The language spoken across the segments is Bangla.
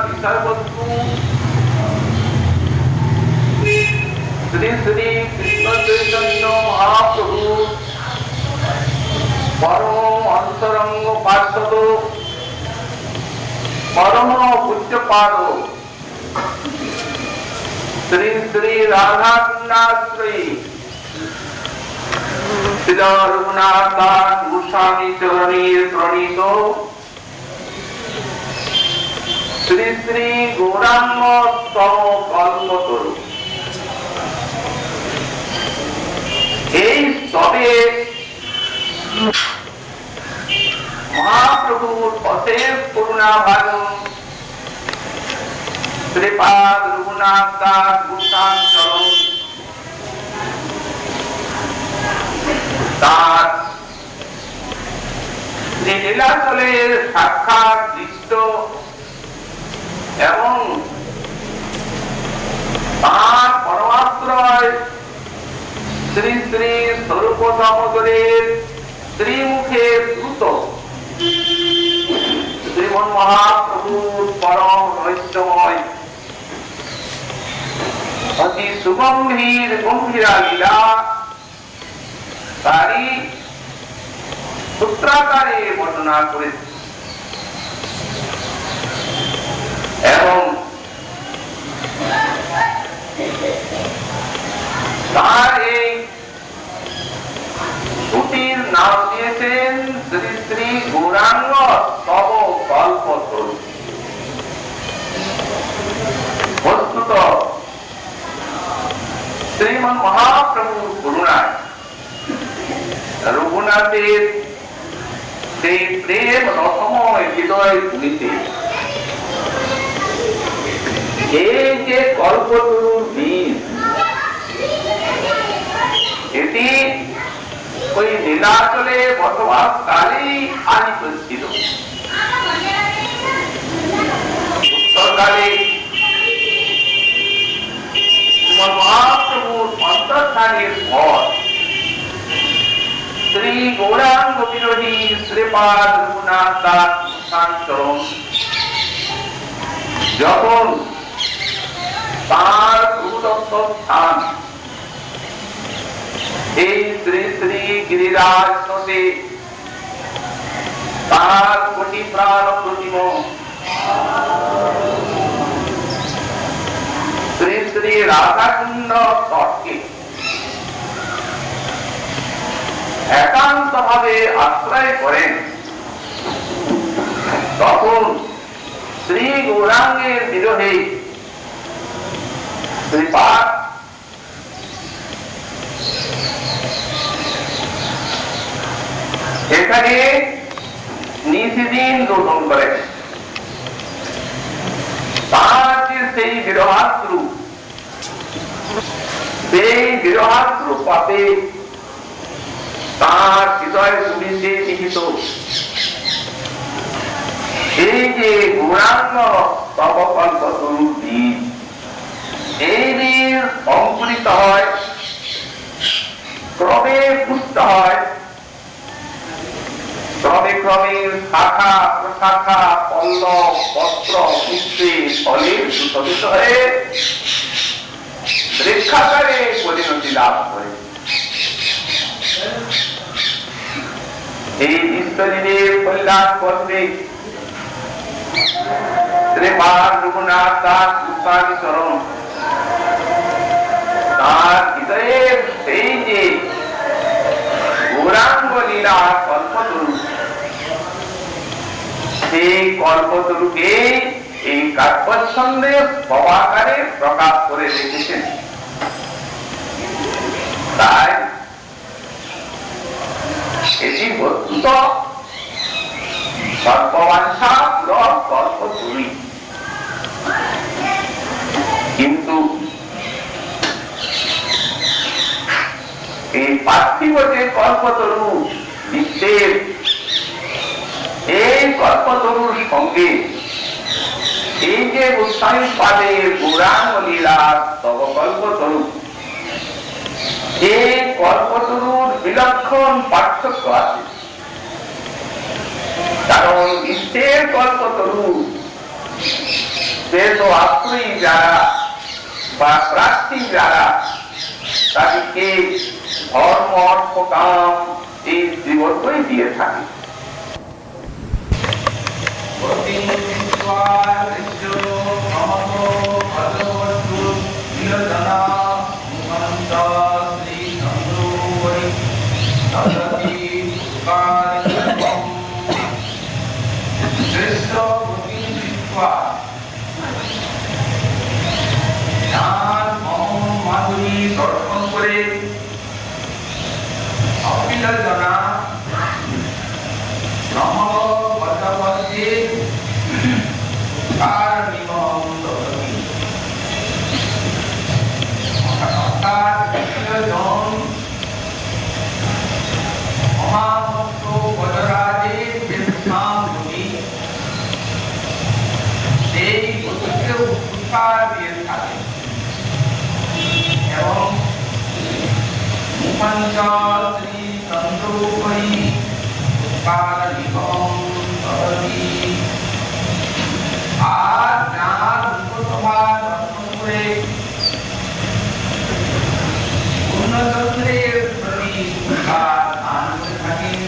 বিষয়বস্তু শ্রী শ্রী কৃষ্ণ চৈতন্য মহাপ্রভু পরম অন্তরঙ্গ পার্ষদ পরম পূজ্যপাদ শ্রী শ্রী রাধাকুণ্ডাশ্রয়ী শ্রী রঘুনাথ দাস গোস্বামী চরণের প্রণীত শ্রী শ্রী গৌরাঙ্গ স্তব কল্পতরু। এই স্তবে মহাপ্রভুর অশেষ করুণা ভাজন শ্রীপাদ রঘুনাথ দাস গোস্বামী চরণ তার লীলাচলের সাক্ষাৎ দৃষ্ট এবং তার পরমাশ্রয় শ্রী শ্রী স্বরূপ দামোদরের শ্রীমুখে দ্রুত শ্রীমন মহাপ্রভুর পরম রহস্যময় অতি সুগম্ভীর গম্ভীরা লীলা তারই সূত্রাকারে বর্ণনা করেছে এবং তার এই শ্রুতির নাম দিয়েছেন শ্রী শ্রী গৌরাঙ্গ স্তব কল্পতরু। বস্তুত শ্রীমন মহাপ্রভুর করুণায় রঘুনাথের সেই প্রেম রসময় হৃদয় ভূমিতে এই যে কল্পতরুর বীজ এটি ওই নীলাচলে বসবাসকালেই আনিত ছিল। উত্তরকালে মহাপ্রভুর অন্তর্ধানের পর শ্রী গৌরাঙ্গ বিরোধী শ্রীপাদ রঘুনাথ দাস গোস্বামী চরণ যখন তার প্রভুদত্ত স্থান এই শ্রী শ্রী গিরিরাজ তটে তার কোটি প্রাণ প্রতিম শ্রী শ্রী রাধাকুণ্ড তটকে একান্ত ভাবে আশ্রয় করেন তখন শ্রী গৌরাঙ্গের বিরোধে শ্রীপাদ এখানে নিশিদিন রোদন করেন। তার যে সেই বিরহাশ্রু পাতে তার হৃদয় সুবিধে নিহিত এই যে গৌরাঙ্গ স্তব কল্পতরু বীজ, এই বীজ অঙ্কুরিত হয়, ক্রমে পুষ্ট হয়, ক্রমে ক্রমে শাখা প্রশাখা পল্লব পত্র পুষ্পে ফলে সুশোভিত হয়ে বৃক্ষাকারে পরিণতি লাভ করে। এই ঈশ্বরীদের কল্যাণ করতে শ্রীপাদ রঘুনাথ দাস গোস্বামী চরণ তার হৃদয়ের সেই যে গৌরাঙ্গ লীলা কল্পতরু, সেই কল্পতরুকে এই কাব্যচ্ছন্দে প্রভাকারে প্রকাশ করে রেখেছেন। তাই এটি বস্তুত সর্ববাঞ্ছা পুরো কল্পতরুই, কিন্তু এই পার্থিব যে কল্পতরু বিশ্বের, এই কল্পতরুর সঙ্গে এই যে গোস্বামী পাদের গৌরাঙ্গ লীলা স্তব কল্পতরু, এই কল্পতরুর বিলক্ষণ পার্থক্য আছে। কারণ বিশ্বের কল্পতরু শ্বেত আত্মী যারা বা প্রার্থী যারা তাদেরকে ধর্ম অর্থ কাম এই জীবনটাই দিয়ে থাকে। দর্শন করে অখিল জনা ভগবতী কারণিমম দদতি। অর্থাৎ জন মহাভক্ত বজরাজের যে স্থানগুলি সেই গতিকে উৎসাহ দিয়ে থাকে এবং মুখঞ্চী চন্দ্রোপরি কারণিমম দদতি। আর যার মুখসভা দর্শন করে পূর্ণচন্দ্রের প্রতি দান করে থাকেন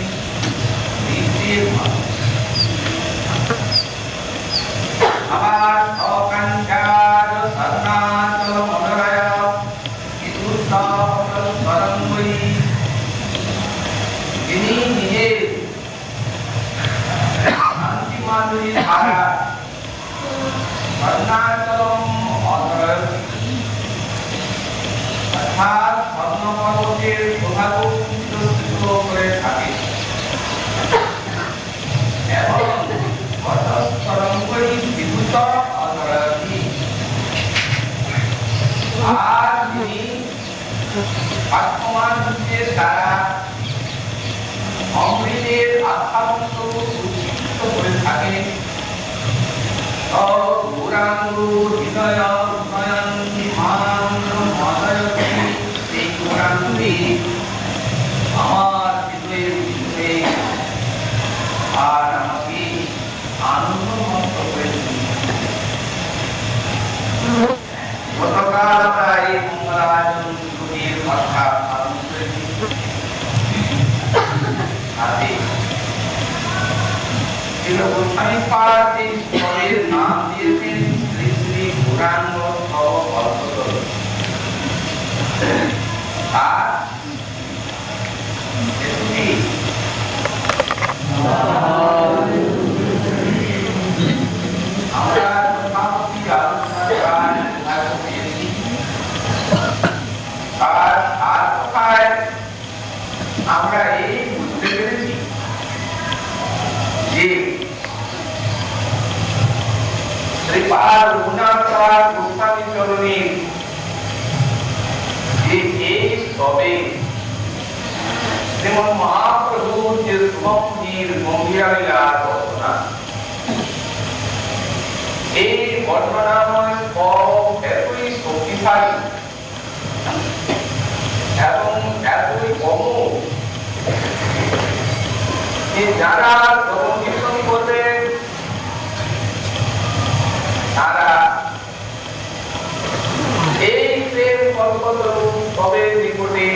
আবার অকাঞ্চার সর্নাচল মনোরয় যিনি নিজে শান্তি মাধুরী ধারা অর্ণাচলম অর্থাৎ স্বর্ণ পর্বতের প্রভাবিত করে থাকে এবং বিভূত অধরতি। আর যিনি আত্মমানুষের দ্বারা অমৃতের আত্মাবন্ত উচ্ছিষ্ট করে থাকে গৌরাঙ্গ হৃদয় উন্নয়ন মহানয়তি। সেই গৌরাঙ্গটি আমার হৃদয়ের ভিতরে আর আমাকে আনন্দমন্ত করে গতকাল আমরা এই মঙ্গলাচরণ যোগের কথা আরম্ভ করেছি। গোস্বামী পাদ এই স্থলের নাম দিয়েছেন শ্রী শ্রী গৌরাঙ্গ স্থল। আর আমরা আমরা এই বুঝতে পেরেছি যে শ্রীপাদ রঘুনাথ গোস্বামী চরণের যে এই স্তবে শ্রীমৎ মহাপ্রভুর যে শুভমন্দির গম্ভীরা লীলার বর্ণনা, এই বর্ণনাময় স্তব এতই শক্তিশালী এবং এতই অমোঘ যে যারা শ্রবণ কীর্তন করবে তারা এই প্রেম কল্পতরু তবের নিকটে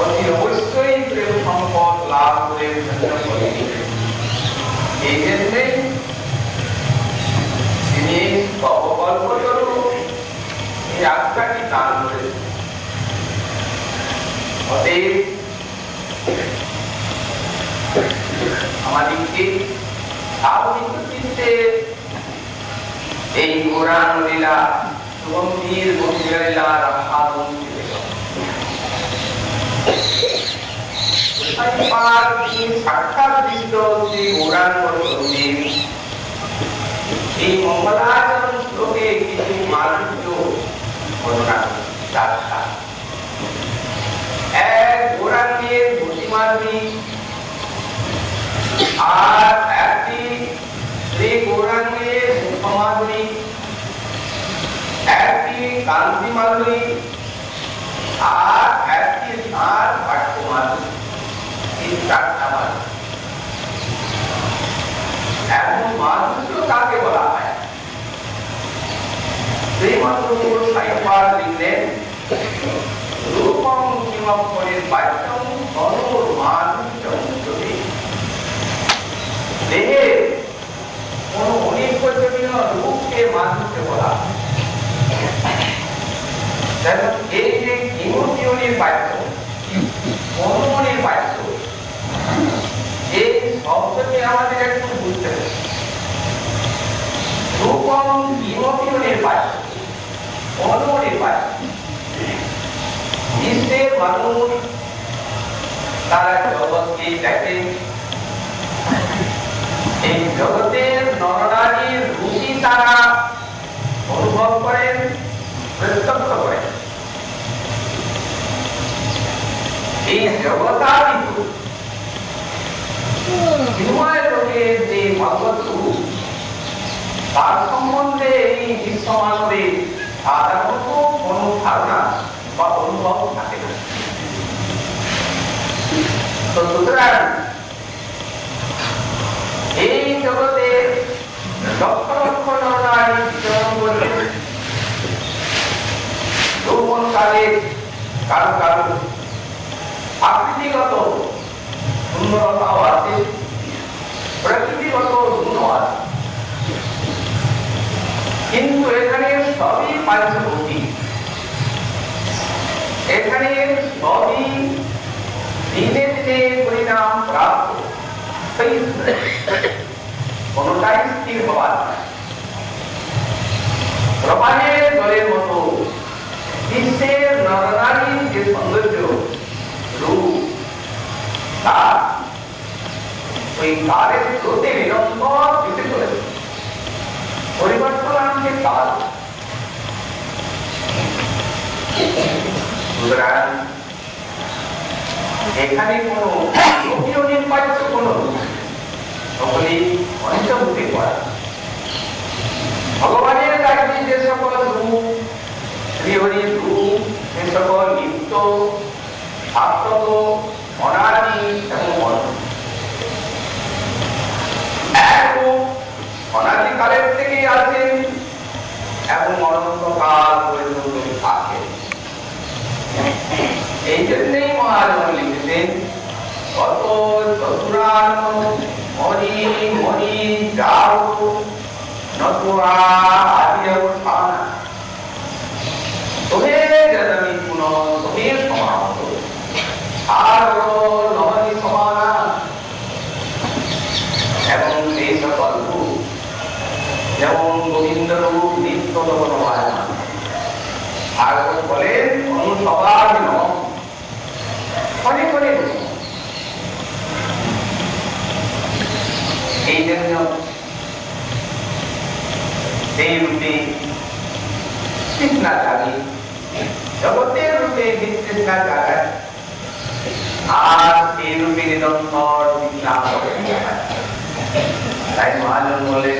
অতি অবশ্যই প্রেম সম্পদ লাভ করে এই জন্যে তিনি কল্পতরু এই আত্মাটি দান করেছেন। অতএব আমাদেরকে স্বাভাবিক চিত্তে এই গৌরাঙ্গ লীলা সুগম্ভীর গম্ভীর লীলার আস্বাদন সাক্ষাৎ দৃষ্ট শ্রী গৌরাঙ্গ স্বরূপের এই মঙ্গলাচরণ শ্লোকে কিছু মাধুর্য বর্ণনা যাত্রা। এক গৌরাঙ্গের গতিমাধুরী আর একটি শ্রী গৌরাঙ্গের মুখমাধুরী, একটি কান্তি মাধুরী আর একটি তার বাক্য মাধুরী। এই চারটা মাধুরী। এখন মাধুর্য কাকে বলা হয়? করে বাচ্চম অনুর মাধুর্যম যদি দেহে কোন অনির্বচনীয় রূপকে মাধুর্য বলা। এই যে কিমূর্তির বাচ্য অনুমনির বাচ্য এই শব্দটি আমাদের একটু বুঝতে হবে। রূপম কিমূর্তির বাচ্য অনুমনির বাচ্য বিশ্বের মানুষ তারা জগৎকে দেখে, এই জগতের নরনারীর রূপই তারা অনুভব করেন, প্রত্যক্ষ করেন। এই জগতাতীত বিনিময় লোকের যে ভগবত রূপ তার সম্বন্ধে এই বিশ্ব মানবের সাধারণত কোন ধারণা বা অনুভব থাকে না। তো সুতরাং এই জগতে লক্ষ লক্ষ নরনারী বিচরণ করবে, যৌবন কালে কারো কারো আকৃতিগত সুন্দরতাও আছে, প্রকৃতিগত গুণও আছে, কিন্তু এখানে সবই পাঞ্চভূতি, এখানে সবই দিনে দিনে পরিণাম প্রাপ্ত, কোনটাই স্থির হওয়ার প্রবাহের জলের মতো বিশ্বের নরনারীর যে সৌন্দর্য রূপ তা ওই কালের স্রোতে নিরন্তর বেঁচে চলেছে, পরিবর্তন আনছে কাল। সুতরাং এখানে কোন লোকীয় নির্বাচিত কোন সকলেই পঞ্চভূতে করা। ভগবানের কাছে যে সকল রূপ, শ্রীহরির রূপ, সে সকল নিত্য, শাশ্বত, অনাদি এবং অনাদিকালের থেকে আছে এবং অনন্তকাল পর্যন্ত থাকে। এই জন্যই মহাজন লিখেছেন, কত চতুরান মণি মণি যাও নতুয়া আদি অবস্থান তোহে জননী পুন তোহে সমাপ্ত আর নহরি সমানা। এবং এই সকল রূপ যেমন গোবিন্দ রূপ নিত্য নবনবায়মান, ভাগবত বলেন অনুসবাদিন অনেক অনেক। এই জন্য এই রূপে তৃষ্ণা জাগে, জগতের রূপে তৃষ্ণা জাগায়, আর এই রূপে নিরন্তর তৃষ্ণা করে। তাই মহাজন বলে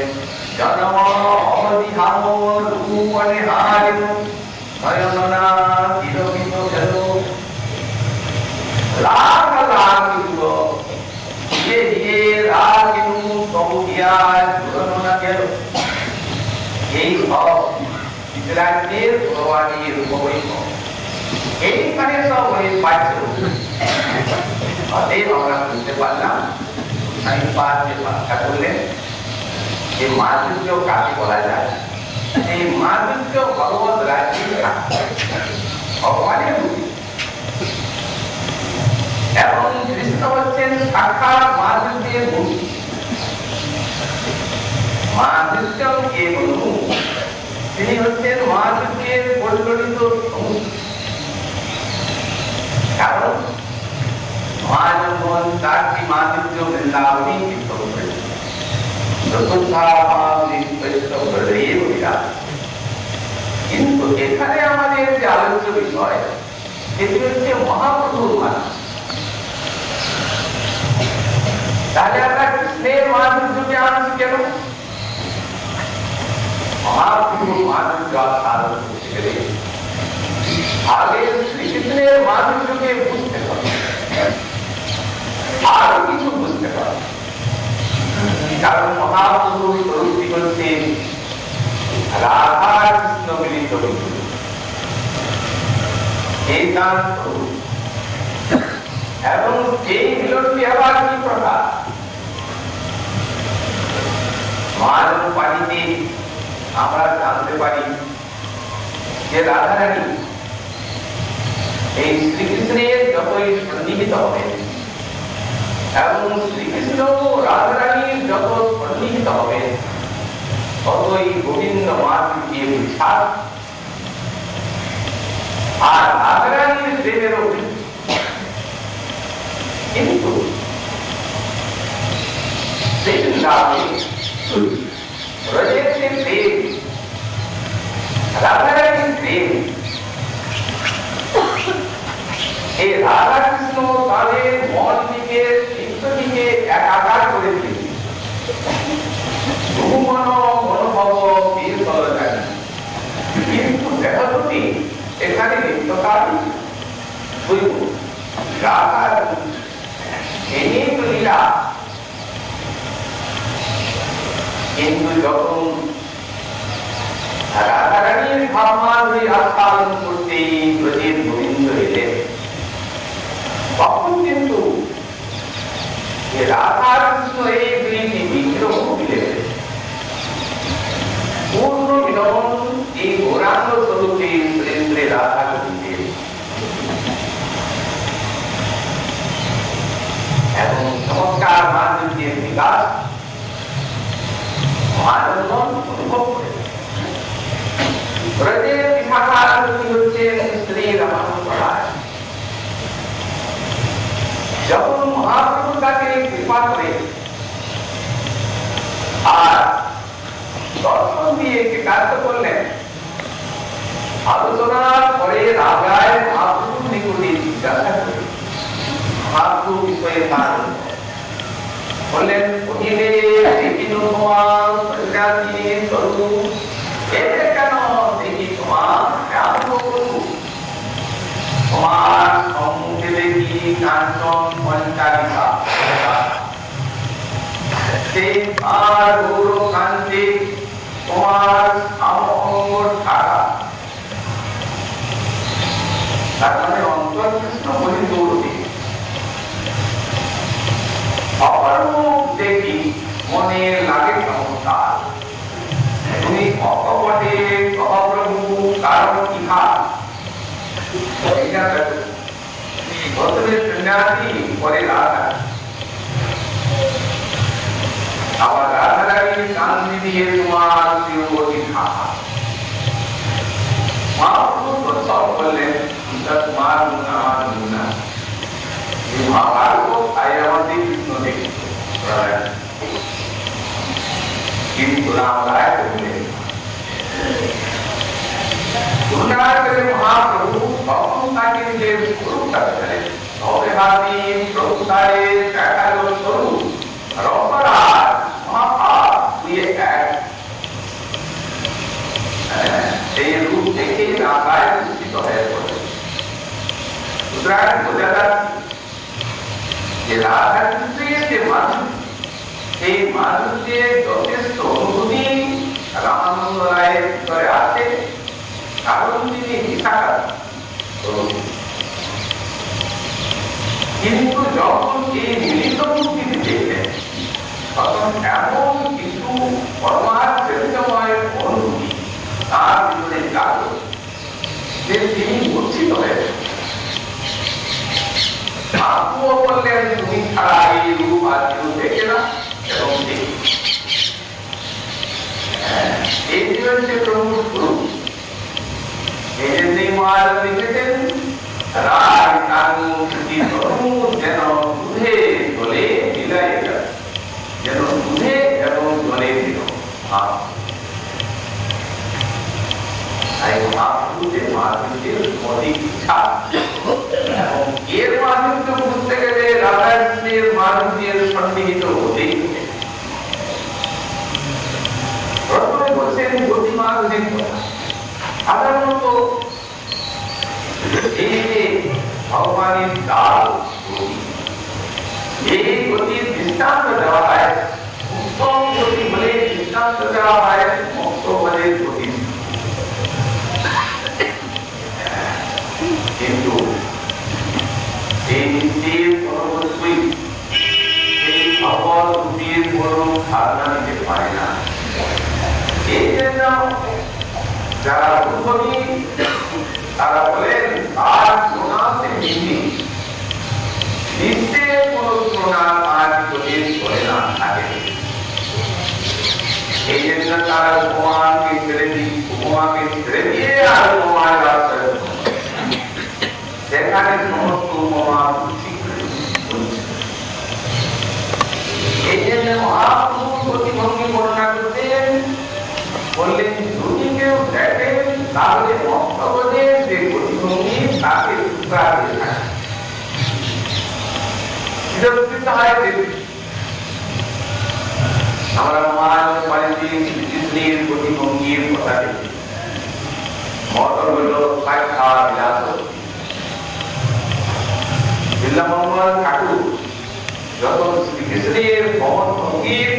জন্ম অবধি হাম রূপনে হারিম নয়ননা তিরোহিত গেল লাখ লাখ যুগ ধীরে ধীরে রাগিনু তবু গিয়ায় পুরনো গেল। এই সব রাজ্যের ভগবানের রূপবৈভব, এইখানে সব ওই পাচ্য। অতএব আমরা বুঝতে পারলাম আমি পাঁচ যে ব্যাখ্যা করলেন যে মাধুর্য কাকে বলা যায়। এই মাধুর্য ভগবত রাজ্যের ভগবানের রূপ এবং কৃষ্ণ হচ্ছেন সাক্ষাৎ মাধুর্যের মূর্তি। মাধুর্য কে বলু, তিনি হচ্ছেন মাধুর্যের পরিগণিত কারণ মহাজন চারটি মাধুর্য বৃন্দাবনী চিত্ত করেছেন। কিন্তু এখানে আমাদের যে আলোচ্য বিষয় সেটি হচ্ছে মহাপ্রভুর মাধুর্য। তাহলে আমরা কৃষ্ণের মাধুর্যকে আনছি কেন? মহাপ্রভুর মাধুর্য সাধন করতে গেলে আগে শ্রীকৃষ্ণের মাধুর্যকে বুঝতে হবে, আরো কিছু বুঝতে হবে। কারণ মহাপ্রভুর স্বরূপটি হচ্ছে রাধা কৃষ্ণ মিলিত এই তার স্বরূপ। এবং এই মিলনটি আবার কি প্রকার? মানব পানিতে আমরা জানতে পারি যে রাধারানী এই শ্রীকৃষ্ণের যতই সন্নিহিত হবে এবং শ্রীকৃষ্ণ রাধারানীর যত সন্নিহিত হবে ততই গোবিন্দ মাতৃকে বিশাল আর রাধারানীর প্রেমেরও কিন্তু রাধারানীর প্রেম এই রাধা কৃষ্ণ তাদের মন থেকে চিত্তটিকে একাকার করে দিয়েছে। মনোভব কিন্তু দেহটি এখানে নিত্যতা রাধার লীলা। কিন্তু যখন রাধারানীর ভাবমাধুরী আস্বাদন করতে ব্রজের গোবিন্দ এলেন তখন কিন্তু রাধা কৃষ্ণ এই দুইটি বিগ্রহ মিলে পূর্ণ মিলন এই গৌরাঙ্গ স্বরূপে সুরেন্দ্রে রাধা গোবিন্দের এবং চমৎকার মাধুর্যের বিকাশ মহানন্দন অনুভব করে। ব্রজের বিশাখার হচ্ছেন স্ত্রী রামানন্দ রায়। যখন মহাপ্রভু তাকে কৃপা করে আর দর্শন দিয়ে কার্য করলেন, আলোচনার পরে রাজায় মহাপ্রভুর নিকটে জিজ্ঞাসা করে মহাপ্রভু বিষয়ে তার বললেন, কহিলে দেখিল তোমার প্রজাতির স্বরূপ, এতে কেন দেখি তোমার কেমন করুক? তোমার সম্মুখে দেখি কাঞ্চন পঞ্চালিকা, সেই আর গৌর কান্তে তোমার সামঙ্গর থাকা। তার মানে অন্তর্কৃষ্ণ বলি দৌড়বে। অপরূপ দেখি মনে লাগে চমৎকার, তুমি অকপটে প্রভু কারণ ইহা। প্রথমে সন্ন্যাসী পরে রাধা, আবার রাধারানীর কান্তি দিয়ে তোমার শিরোপতি খাহা। মহাপ্রভু সব বললেন, তোমার গুণা আমার গুণা। মহাভারত আইরাবতী কৃষ্ণ দেখে কিন্তু রাম রায় বললেন, মহাপ্রভু তখন তাকে নিজের স্বরূপ দেখালেন। তবে হাতি প্রভু তারে দেখালো স্বরূপ রসরাজ মহাপাপ দিয়ে এক। এই রূপ দেখে রাধায় দূষিত হয়ে পড়ে। সুতরাং বোঝা যাচ্ছে যে রাধা কৃষ্ণের যে মানুষ, এই মানুষের যথেষ্ট অনুভূতি রামানন্দ রায়ের ভিতরে আছে, কারণ তিনি বিশাখা। কিন্তু যখন এই মিলিত মূর্তিটি দেখলেন তখন এমন কিছু পরমার্থময় অনুভূতি তার ভিতরে জাগল যে তিনি মূর্ছিত হয়েছেন। আপনিও বললেন, তুমি ছাড়া এই রূপ আর কেউ দেখে না এবং দেখি। এই হচ্ছে প্রভুর রূপ। এই জন্যই মহারাজ লিখেছেন, রাগ যেন দুধে জলে মিলাই গেল, যেন দুধে এবং জলে দিল। তাই মহাপুরুষের মাধুর্যের অধিক ইচ্ছা এবং এর মাধুর্য বুঝতে গেলে রাধাকৃষ্ণের মাধুর্যের সন্নিহিত হতেই হবে। প্রথমে বলছেন গতি মাধুর্যের কথা। সাধারণত এই যে ভগবানের দাল গতি, এই গতির দৃষ্টান্ত দেওয়া হয়। উত্তম গতি বলে দৃষ্টান্ত দেওয়া হয় মুক্ত বলে গতি। কিন্তু এই নিশ্চিত এই জন্য যারা উদ্ভবী তারা বলেন আর গুণাতে মিলি নিত্যে কোন গুণা আর প্রবেশ করে না থাকে। এই জন্য তারা উপমাকে ছেড়ে দিয়ে আর উপমার রাস্তায় সেখানে সমস্ত উপমা এই জন্য মহাপ্রভু প্রতিভঙ্গি বর্ণনা করতেন, বললেন যদি কেউ দেখেন তাহলে মস্তবদের যে প্রতিভঙ্গি তাকে টুকরাতে থাকে। আমরা মহারাজ কৃষ্ণের প্রতিভঙ্গির কথা দেখি। মতর হল ব্যাখ্যা বিলাস। বিল্লামঙ্গল ঠাকুর যখন শ্রীকৃষ্ণের ভঙ্গির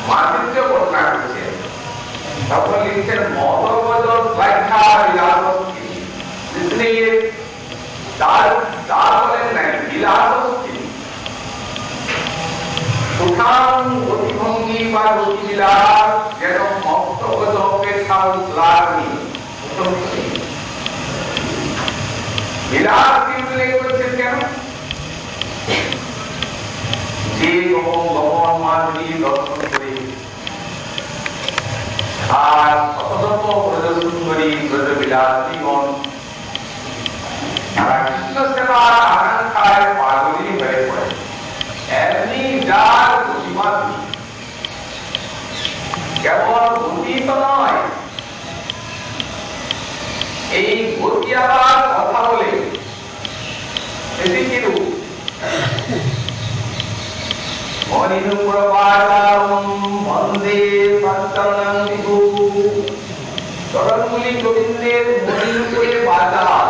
মাধুর্য বর্ণনা করেছেন তখন লিখছেন মতর হল ব্যাখ্যা বিলাস। কৃষ্ণের তার বলেন নাই বিলাস সুঠাম গতিভঙ্গি বা গতিবিলাস যেন মস্তবদ অপেক্ষা উল্লাসী। বিলাস কি উল্লেখ করছেন কেন? যে গমন মাধুরী দর্শন করে আর শতশত ব্রজ সুন্দরী ব্রজ বিলাসীগণ তারা কৃষ্ণ সেবার আকাঙ্ক্ষায় পাগলই হয়ে পড়ে। এমনি যার গতিমাধুরী কেবল গতি তো নয়, এই গতি আবার কথা বলে এটি কিরূপ? বন্দে পাঞ্চরণং বিভু চরণগুলি গোবিন্দের মনির উপরে বাজার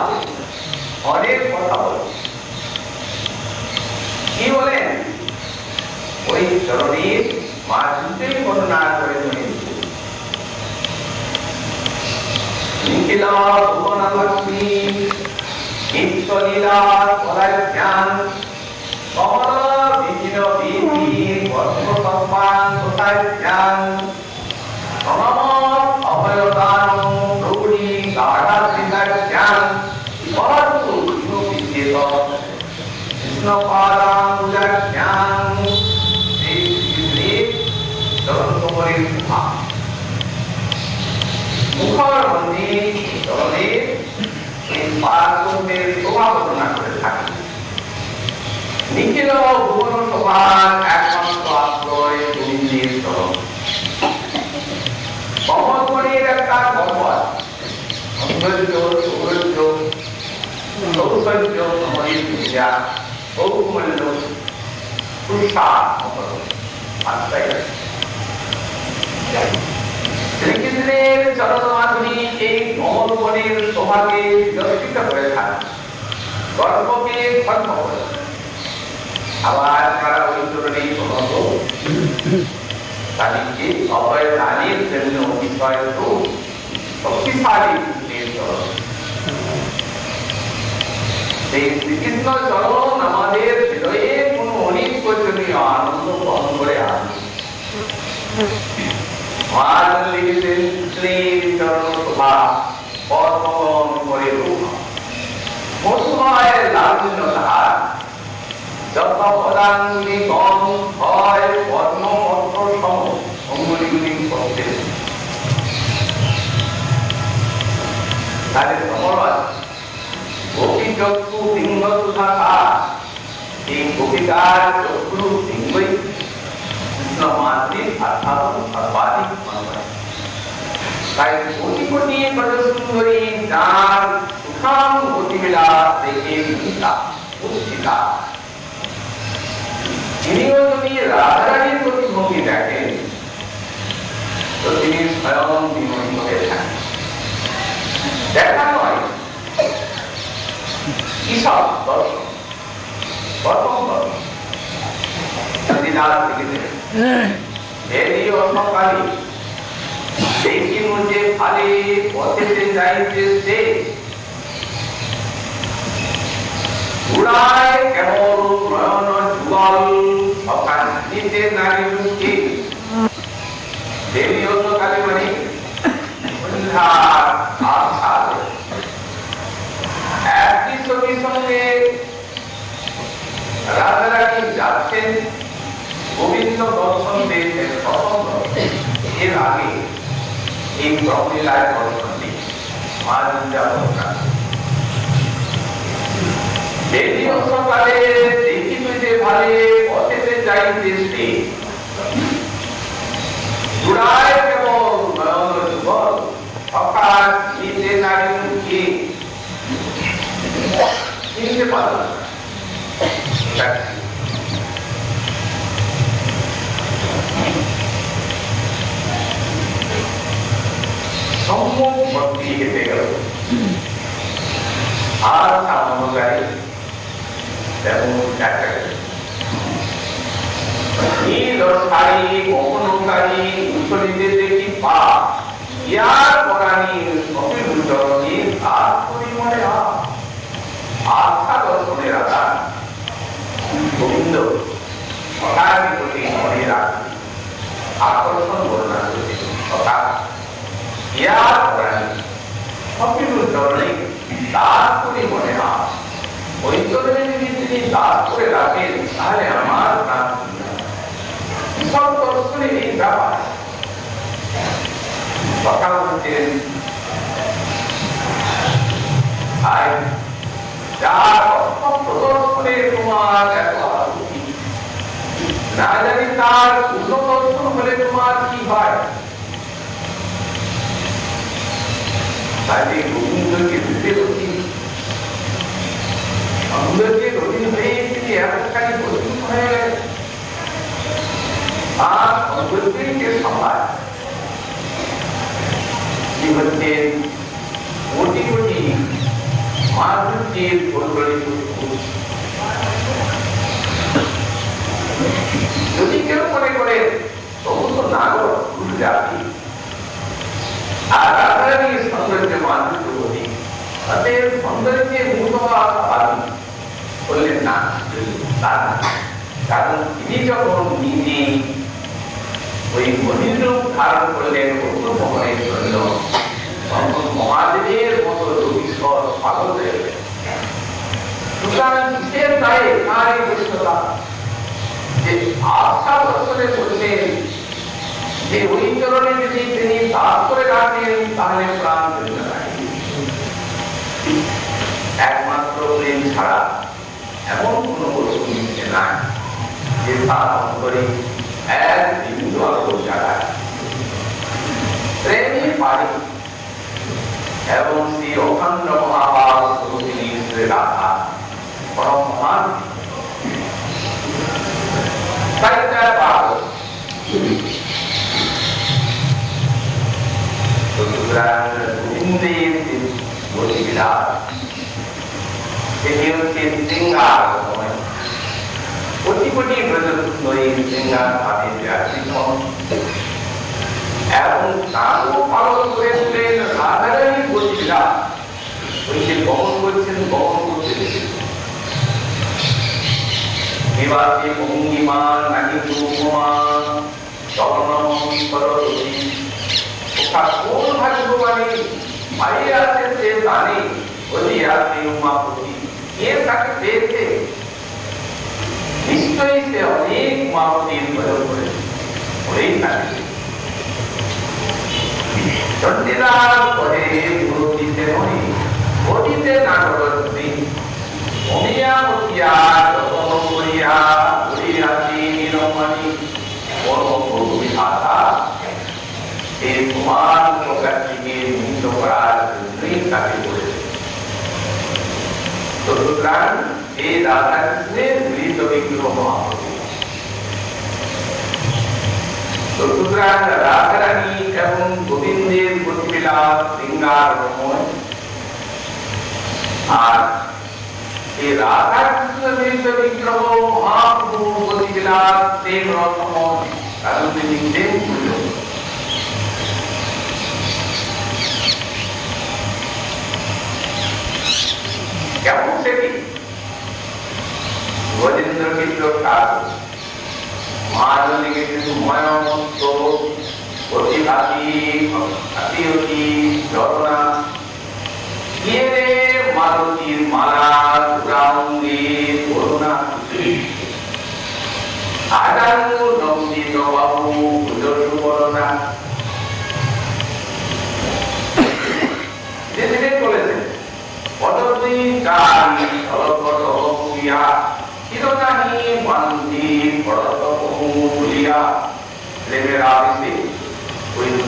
অনেক কথা বলে। কি বলেন? ওই চরণের মাধুর্যের বর্ণনা করে নিখিল ভুবনলক্ষ্মী নিত্যলীলা পরাজ্ঞান কমল বিপিন বিধি পদ্মসম্মান প্রসাজ্ঞান সমমত অভয়দান প্রভুরি গাঢ়া শ্রীজ্ঞান বরতু বিদ্যেত কৃষ্ণ পাদাঙ্গুজ্ঞান। মুখর মন্দির চরণের পারকন্যের শোভা বর্ণনা করে থাকে। নিখিল ভুবন সভার একমাত্র আশ্রয় গোবিন্দের চরণ। কমলমণির একটা গল্প আছে। সৌন্দর্য সৌন্দর্য সৌন্দর্য সময়ের পূজা বহুমূল্য তুষার আশ্রয়। শ্রীকৃষ্ণের চরণ মাধুরী এই কমলবনের শোভাকে বিকশিত করে থাকে, গর্বকে ধর্ম করে। আবার তারা ওই চরণেই প্রণত তাদেরকে অভয় দানের জন্য বিষয় তো শক্তিশালী কৃষ্ণের চরণ। সেই শ্রীকৃষ্ণ চরণ আমাদের হৃদয়ে কোন অনেক প্রয়োজনীয় আনন্দ বহন করে আনে। তাই কোটি কোটি সুন্দরী যার সুখাম গতিবিলাস দেখে তিনিও যদি রাধারানীর প্রতিভঙ্গি দেখেন তো তিনি স্বয়ং বিমোহিত হয়ে থাকেন। দেখা নয় কিসব দর্শন, প্রথম দর্শন দেখি মুঝে ফালে পথেতে যাইতেছে উড়ায় কেমন নয়ন যুগল সকাল নিতে নারী মুখে দেবী অন্য কালী মানে এই প্রকৃলায় দর্শনটি মহানন্দা বর্ণনা দেবী সকালে দেখিবে যে ভালে পথেতে যাইতেছে জুড়ায় কেবল নয়ন যুগল সকাল নিতে নারী মুখে চিনতে পারল সম্মুখ ভক্তি হেঁটে গেল আর সামান্য গাড়ি তেমন দেখা গেল নীল শাড়ি কখনো গাড়ি উচ্চলিতে দেখি পা ইয়ার পরাণী কপিল চরণী আর পরিমলে আস্থা দর্শনের আধার গোবিন্দ সদাকে প্রতি মনে রাখি আকর্ষণ বর্ণনা করতে সদা ইয়ার পরাণী কপিল চরণী তার পরিমলে ওই চরণে যদি তিনি দাস করে রাখেন তাহলে আমার প্রাণ সব দর্শনে এই ব্যাপার কথা বলছেন যার প্রদর্শনে তোমার এত আরতি না জানি তার পূর্ণ দর্শন হলে তোমার কি হয় তাই গোবিন্দকে দিতে হচ্ছি সৌন্দর্যের অধীন হয়ে তিনি এতখানি প্রস্তুত হয়ে গেলেন আর সৌন্দর্যকে সমাজ কি হচ্ছেন কোটি কোটি মাধুর্যের পরিগণিত যদি কেউ মনে করে সমস্ত নাগর জাতি আর রাধারানীর সৌন্দর্য মাধুর্য অধিক তাদের সৌন্দর্যে মুগ্ধ হওয়া স্বাভাবিক বললেন না কারণ তিনি যখন নিজে ওই মহিরূপ ধারণ করলেন মোহনের জন্য তখন মহাদেবের মতো ঈশ্বর পাগল হয়ে গেলেন সুতরাং কিসের দায়ে তার এই বৈষ্ণতা যে আস্থা দর্শনে বলছেন যে ওই চরণে যদি তিনি দাস করে রাখেন তাহলে প্রাণ জন্য একমাত্র প্রেম ছাড়া এমন কোন বস্তু নিচ্ছে না যে তার অন্তরে এক বিন্দু আলো জাগায় প্রেমই পারে এবং সেই অখণ্ড মহাভাব তিনি রাধা পরম মহান তাই তার পাব গোবিন্দের গতিবিধান তিনি হচ্ছেন সিঙ্গার কোটি কোটি ব্রজসুন্দরী সিঙ্গার ভাবে আশ্রিত এবং তারও পালন করেছিলেন রাধারানীর গতিবিধান ওই যে বহন করছেন বহন করতে বিবাদে ভঙ্গিমা নাকি উপমা চরণমী করতি ওটা কোন ভাগ্যবাণী বাইরে আছে সে জানে ওই আছে উমাপতি কে তাকে পেয়েছে নিশ্চয়ই সে অনেক উমাপতির প্রয়োগ করেছে ওই থাকে চন্ডিদার করে মূর্তিতে নয় ঘটিতে না করতি অমিয়া মতিয়া যতন করিয়া করিয়াছি নিরমণি পরম প্রভু বিধাতা এই তোমার প্রকাশটিকে মুক্ত করার জন্যই তাকে করেছে সুতরাং এই রাধাকৃষ্ণের মিলিত বিগ্রহ মহাপ্রভু সুতরাং রাধারানী এবং গোবিন্দের গতিবিলাস শৃঙ্গার রমণ আর এই রাধাকৃষ্ণ মিলিত বিগ্রহ মহাপ্রভু গতিবিলাস প্রেম রসমন কারণ তিনি প্রেম করলেন কেমন সেটি গজেন্দ্র মিত্র ঠাকুর মহাজনীকে কিন্তু ময়মন্ত অতিভাতি অতি রচনা কে রে মালতীর মালা চূড়াঙ্গে করুণা আগাঙ্গ নন্দিত বাবু সুবর্ণা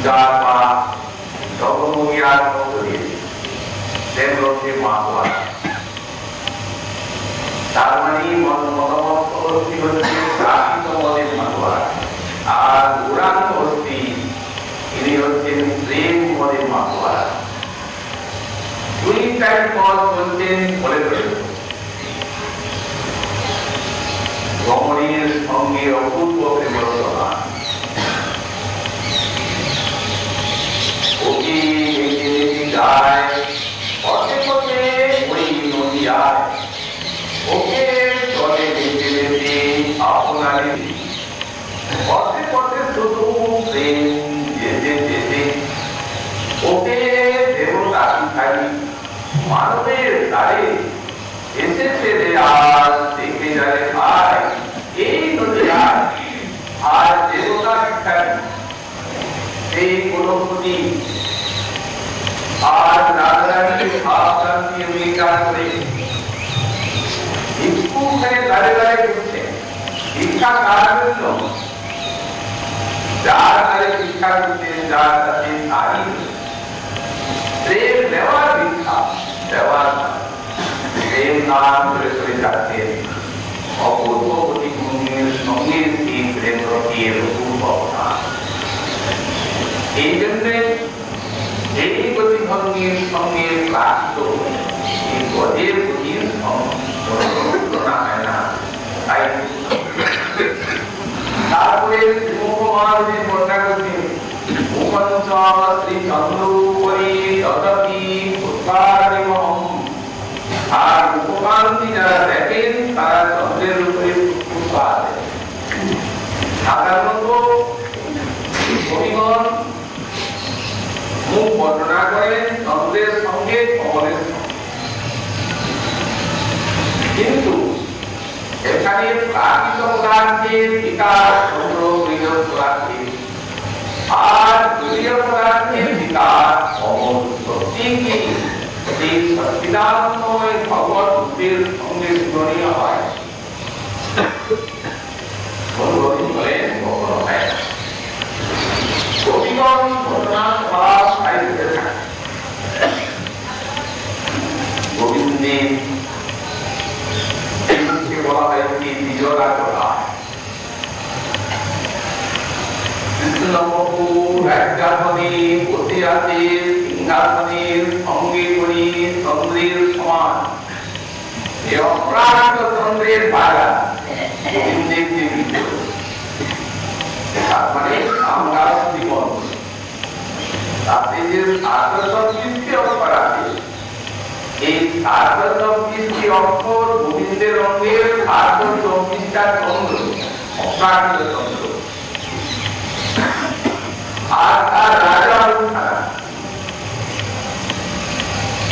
পূজার পা জগমুখিয়ার মধ্য দিয়ে দেবরথে মাতোয়া। তার মানে মতামত হস্তি হচ্ছে প্রাকৃত মদের মাতোয়া, আর উড়ান্ত হস্তি ইনি হচ্ছেন প্রেম মদের মাতোয়া। দুইটাই পদ বলছেন বলে রয়েছে। রমণীর সঙ্গে অপূর্ব প্রেমরচনা, ওকে হেঁটে হেঁটে যায়, পথে পথে ওই নদী যায়, ওকে চলে হেঁটে হেঁটে আপনারে, পথে পথে শুধু প্রেম যেতে যেতে, ওকে দেবতা ভিখারি মানবের দ্বারে এসেছে রে আজ, দেখে যারে ভাই এই নদী আর দেবতা ভিখারি সেই গুণপতি আর রাজরানীকে ভাব শান্তি অঙ্গীকার করে ভিক্ষুখানে দাঁড়ে দাঁড়ে করছে। ভিক্ষা কার জন্য? যার দ্বারে ভিক্ষা করতে, যার কাছে নারী প্রেম দেওয়ার ভিক্ষা দেওয়ার প্রেম নাম ধরে চলে যাচ্ছেন অপূর্ববতী ভূমির সঙ্গে সেই প্রেম রথের অপূর্ব অবদান। এই জন্য এই গতিভঙ্গির সঙ্গে প্রাপ্ত এই গদের গতির তুলনা হয় না। তাই তারপরে মুখমানবী বর্ণনা করছেন, মুখঞ্চ শ্রী চন্দ্রোপরি তদপি পুষ্পারিমহম। আর মুখমানবী যারা দেখেন তারা চন্দ্রের উপরে পুষ্প আছে। সাধারণত কবিগণ মুখ বর্ণনা করেন চন্দ্রের সঙ্গে কমলের সঙ্গে, কিন্তু এখানে প্রাকৃত পদার্থের বিকাশ চন্দ্র প্রিয় পদার্থে, আর প্রিয় পদার্থের বিকাশ কমল। সত্যি সেই সচ্চিদানন্দময় ভগবত বুদ্ধির সঙ্গে তুলনীয় হয়। বলেন কখনো হয় না। কবিগণ ঘটনা ভাব সাহিত্যে থাকে। গোবিন্দের বলা হয় কি বিজয়া করা। কৃষ্ণবাবু রাজ্যাসনে বসে আছে সিংহাসনের সঙ্গে করি চন্দ্রের সমান। এ অপ্রাকৃত চন্দ্রের বাগা গোবিন্দের যে বিজয়, মানে আমরা জীবন তাতে যে 720টি অক্ষর আছে, এই 720টি অক্ষর গোবিন্দের রঙের 724টা চন্দ্র, অপ্রাকৃত চন্দ্র। আর তার রাজা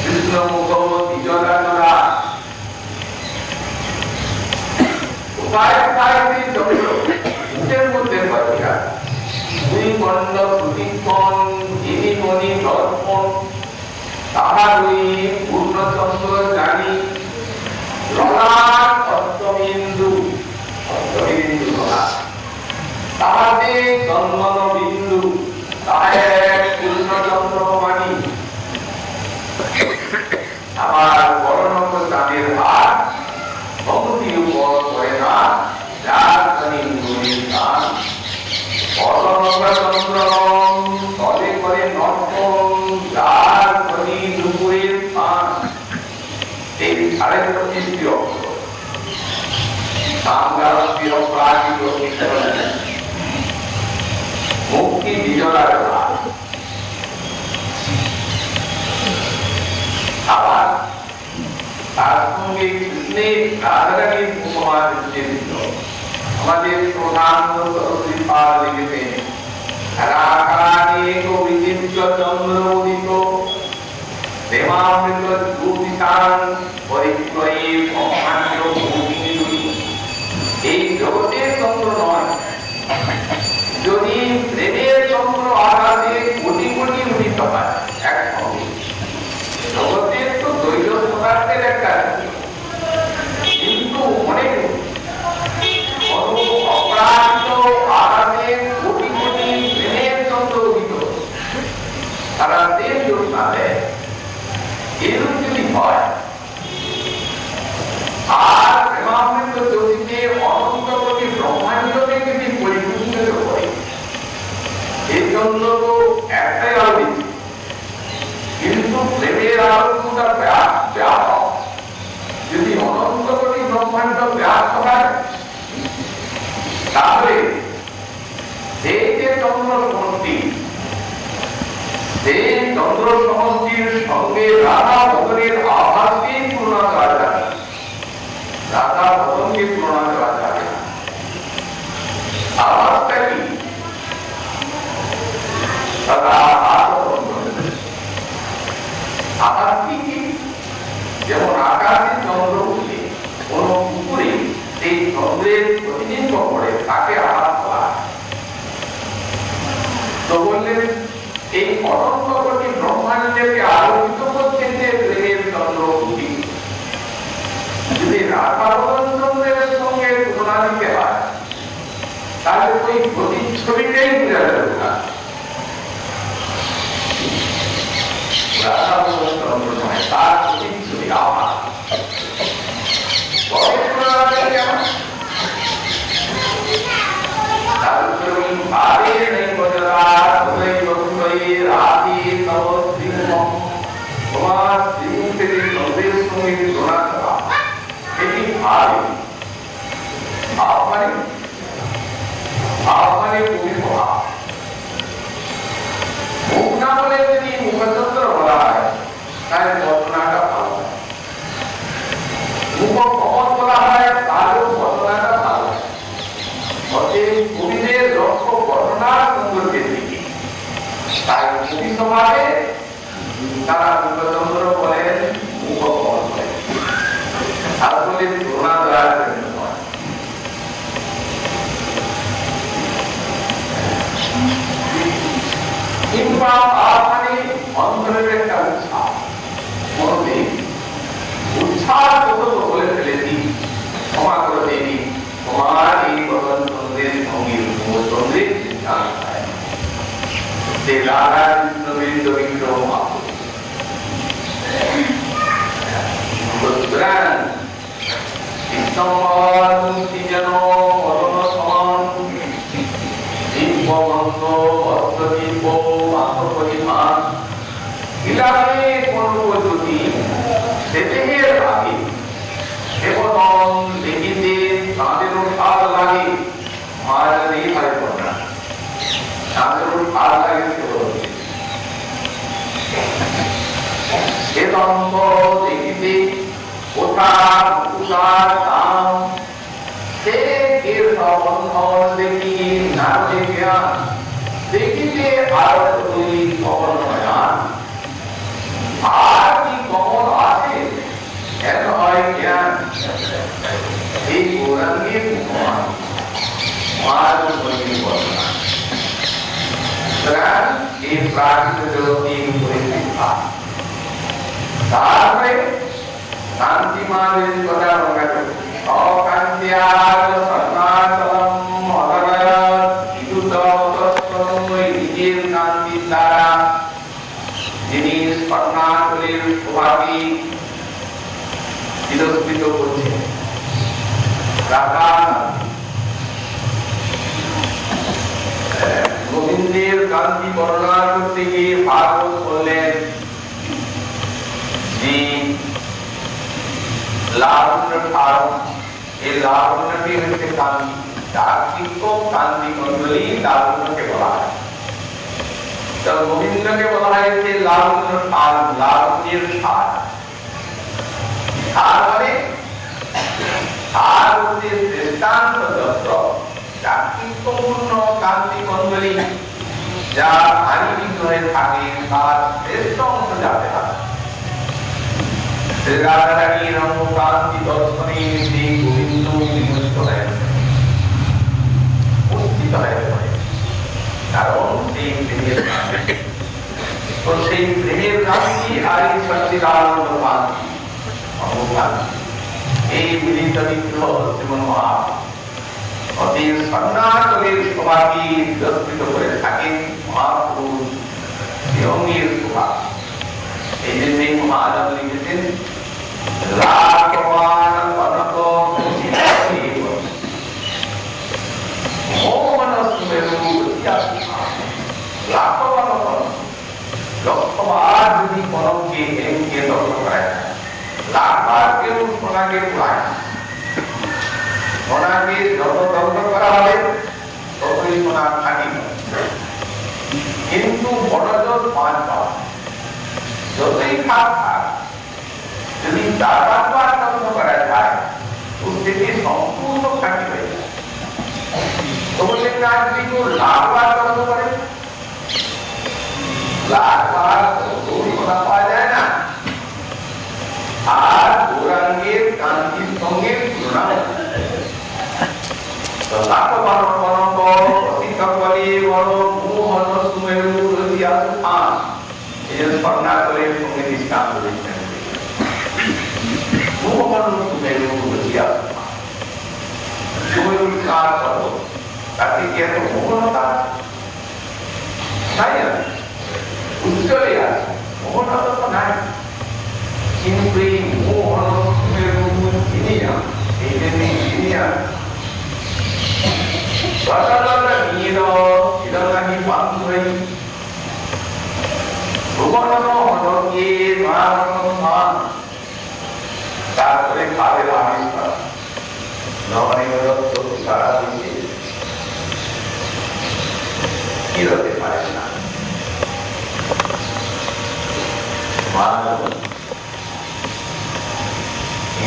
কৃষ্ণমুখ বিজয়া কোথায় কোথায় সেই চন্দ্র মুখের মধ্যে পড়া দুই খণ্ড প্রতিক্ষণ যিনি মনি দর্পণ, তাহারই পূর্ণচন্দ্র জানি ললাট অষ্টবিন্দু, অষ্টবিন্দু ললাট তাহাতে জন্মন বিন্দু, তাহে পূর্ণচন্দ্র মানি। আবার বর্ণক চাঁদের হাত ভক্তি উপর করে না, যার ধনী গুণের দান চন্দ্রম তলে করে নর্তন, যার ধনী দুপুরের স্থান। এই 25টি অক্ষর সাংগারস্তি অপ্রাকৃত মুক্তি বিজয়া করা। আবার তার সঙ্গে কৃষ্ণের রাধারানীর উপমা দিতে দিল। আমাদের প্রধান শ্রীপাল লিখেছেন, রাকানেক বিচিত্র চন্দ্র উদিত প্রেমামৃত দুবিতান পরিক্রয়ে ব্রহ্মাণ্ড ভূমি। এই জগতের চন্দ্র নয়, যদি প্রেমের চন্দ্র আকাশে কোটি কোটি উদিত হয় একসঙ্গে। জগতের তো দৈব পদার্থের একটা, কিন্তু অনেক অপরাধ আকাশে কোটি কোটি প্রেমের চন্দ্র উদিত তেল জ্যোৎস্না দেয়, এরূপ যদি হয় আর প্রেমামৃত জ্যোতিতে অনন্ত কোটি ব্রহ্মাণ্ডকে যদি পরিপূর্ণ করে, এর জন্য তো একটাই আলো দিচ্ছে, কিন্তু প্রেমের আলোটা ব্যাপক। যদি অনন্ত কোটি ব্রহ্মাণ্ড ব্যাপ্ত হয়, তাহলে এই যে চন্দ্র সমষ্টি, সেই চন্দ্র সমষ্টির সঙ্গে রাধা ভগনের আভাসকেই তুলনা করা যাবে, রাধা ভগনকে তুলনা করা যাবে না। আভাসটা কি? আভাস কি? যেমন আকাশে চন্দ্র উঠে কোন পুকুরে সেই চন্দ্রের প্রতিবিম্ব পড়ে, তাকে আভাস বলা হয়। তো বললেন এই অনন্ত কোটি ব্রহ্মাণ্ডকে আলোকিত করছে যে প্রেমের চন্দ্র উঠি, যদি রাধা চন্দ্রের সঙ্গে তুলনা দিতে হয়, তাহলে ওই প্রতিচ্ছবিটাই বোঝা যাবে না। রাধা চন্দ্র নয়, তার প্রতিচ্ছবি আভাস। কেমন? তোমার শ্রীমুখের চন্দ্রের সঙ্গে তুলনা করা, এটি ভাবে আহ্বানে ভূমিকা। মুখ না বলে যদি মুখচন্দ্র বলা হয়, তাহলে বর্ণনাটা ভালো হয়। মুখ কমল বলা হয়, তাহলেও বর্ণনাটা ভালো হয়। অতএব কবিদের লক্ষ্য বর্ণনার সৌন্দর্যের দিকে। তাই কবি সমাজে তারা মুখচন্দ্র বলেন, মুখ কমল বলেন, আসলে তুলনা দেওয়ার জন্য নয়। কিংবা আহ্বানে অন্তরের একটা উৎসাহ, মনে উৎসাহ কত বলে ফেলেছি, ক্ষমা করে দেবী, তোমার এই বদন চন্দ্রের সঙ্গে চন্দ্রের সিদ্ধান্ত যে রাধা কৃষ্ণবৃন্দ বিগ্রহ মাত্র। সুতরাং কৃষ্ণমূর্তি যেন অরণ সমান, দিব্যমন্দ অস্ত্রদীপ আত্মপরিমাণ, ইলামে করব যদি সেদেহের আগে এবং দেখিতে তাঁদেরও স্বাদ লাগে। মহারাজ এই ভাই বন্যা তাঁদেরও স্বাদ লাগে সেদম্ব দেখিতে কোথার উষার দাম, সে বন্ধন দেখি না দেখিয়ান, দেখিতে আরো তৈরি কমল নয়ান। আর কি কমল আছে এত হয় জ্ঞান, এই গৌরাঙ্গের মহান বর্ণনা। সুতরাং এই প্রাকৃত জগতের পরিচিতা, তারপরে কান্তিমানের কথা বলা যাবে। অকান্তিয়ার সন্ন্যাসলম মদরয়ৎ বিদ্যুৎতস্মৈ নিজের কান্তির দ্বারা যিনি স্বর্ণাকুলের শোভাকে তিরস্কৃত করছেন, রাধা গোবিন্দের কান্তি বর্ণনা করতে গিয়ে ভাগবত বললেন যে লাবণ্য ঠাড়, এই লাবণ্যটি হচ্ছে কান্তি, যার শিক্ষক কান্তি মন্ডলী লাবণ্যকে বলা হয়। তো গোবিন্দকে বলা হয়েছে লাবণ্য ঠাড়, লাবণ্যের ঠাড়। ঠাড় মানে ঠাড় হচ্ছে দৃষ্টান্ত যন্ত্র, যার শিক্ষপূর্ণ কান্তি মন্ডলী যা ভারী বিগ্রহে থাকে, তার শ্রেষ্ঠ অংশ যাতে থাকে। রাধারানীর কান্তি দর্শনে সেই গোবিন্দ বিমুষ্ট হয়ে উপস্থিত হয়ে পড়ে, কারণ সেই প্রেমের কান্তি। তো সেই প্রেমের কান্তি আর এই সচ্চিদানন্দ কান্তি, এই মিলিত বিগ্রহ যেমন অতীব সন্ন্যাসের সবাইকে বিস্তৃত করে থাকেন মহাপ্রভু বিহঙ্গের প্রভাব। এই জন্যই মহাজন লিখেছেন লাভবান কনক মোহন সুমেরু লাভবান কনক লক্ষবার যদি কনককে হেমকে দগ্ধ করা যায়, লাখবার কেউ সোনাকে পুরায় না। সোনাকে যত দগ্ধ করা হবে ততই সোনা খাঁটি হবে। কিন্তু বড় জোর 5 বার, যতই খাপ খাক যদি 4-5 বার দগ্ধ করা যায় তো সেটি সম্পূর্ণ খাঁটি হয়ে যায়। তো বললেন না যদি কেউ লাখবার দগ্ধ করে, লাখবার সোনা পাওয়া যায় না। আর গৌরাঙ্গের কান্তির সঙ্গে তুলনা লাখবার কনক অতীত বলে বড় মোহন সুমেরু রসিয়া সুফান। এই যে স্বর্ণাচলের সঙ্গে দৃষ্টান্ত দিচ্ছেন মোহন সুমেরু রসিয়া সুফান। সুমেরু কার পর্বত, তাতে কি এত মোহনতা? তাই না, উজ্জ্বলে আছে, মোহনতা তো নাই। কিন্তু এই মোহন সুমেরু চিনি না, এই জন্যই চিনি না তারপরে কালের আবিষ্কার সারা দিচ্ছে কি হতে পারে না।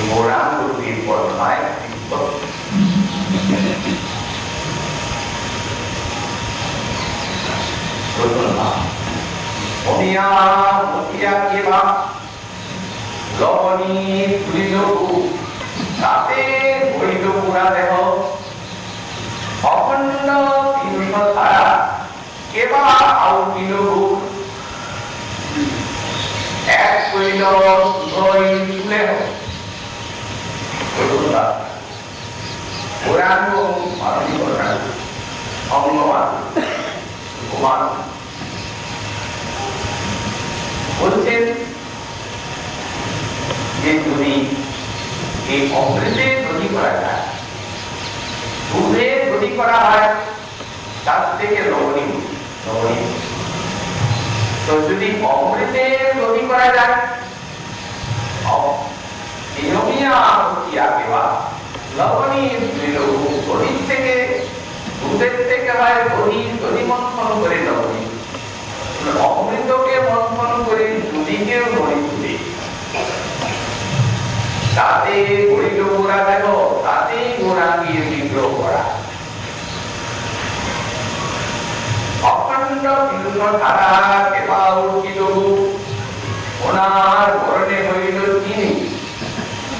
গৌরাঙ্গীর বর্ণায় তাতে বৈধ পুরা দেহ অখণ্ড কৃষ্ণ ধারা কেবা আউটিল এক কইল তুলে পুরাঙ্গ মানবিক অঙ্গমান কুমার বলছেন যে যদি এই অমৃতে তৈরি করা যায়, দুধে তৈরি করা হয়, তার থেকে লবণীয় তো যদি অমৃতে তৈরি করা যায় দধির থেকে দুধের থেকে হয় দধি মন্থন করে লবণী, অমৃতকে মন্থন করে দুদিকে নড়ি তুলে তাতে গড়িল গোড়া দেহ, তাতেই গৌরাঙ্গীর বিগ্রহ করা। অখণ্ড কৃষ্ণ ধারা কেবা উঠিল ওনার বরণে হইল তিনি,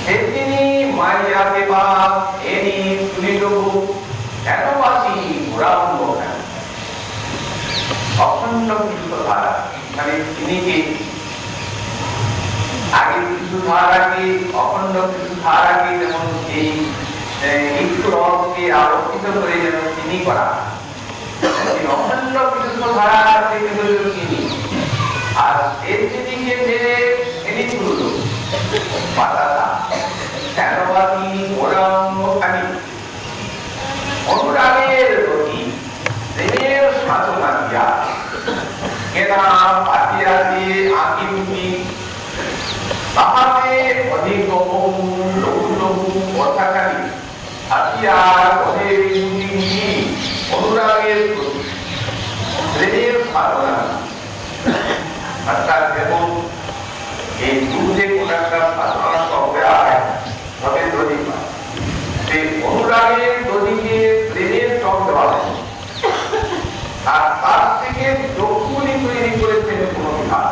সে তিনি মাইয়া কেবা এনি তুলিল কেন বাসি গৌরাঙ্গ কেন। অখণ্ড কৃষ্ণ ধারা মানে তিনিকে আগে কিছু ধারাকে অখণ্ড কিছু ধারাকে যেমন এই একটু রসকে আলোকিত করে যেন চিনি করা, অখণ্ড কৃষ্ণ ধারা থেকে হইল চিনি। আর এর চিনিকে মেরে এনে তুলল পাতাটা কেন বাকি গৌরাঙ্গ খানি। অনুরাগের প্রতি প্রেমের সাধনা দিয়া কেনা পাতিয়া দিয়ে আঁকি উঠি তাহাতে অধিক লঘু লঘু কথাকারী হাতিয়ার অধের অনুরাগের প্রতি প্রেমের সাধনা। অর্থাৎ যেমন এই দুধে কোন একটা সাধনা করতে হয় তবে দধি পায়, সেই অনুরাগের দধিকে প্রেমের টক দেওয়া হয়। আর তার থেকে যৌগুলি তৈরি করেছেন কোন বিধান।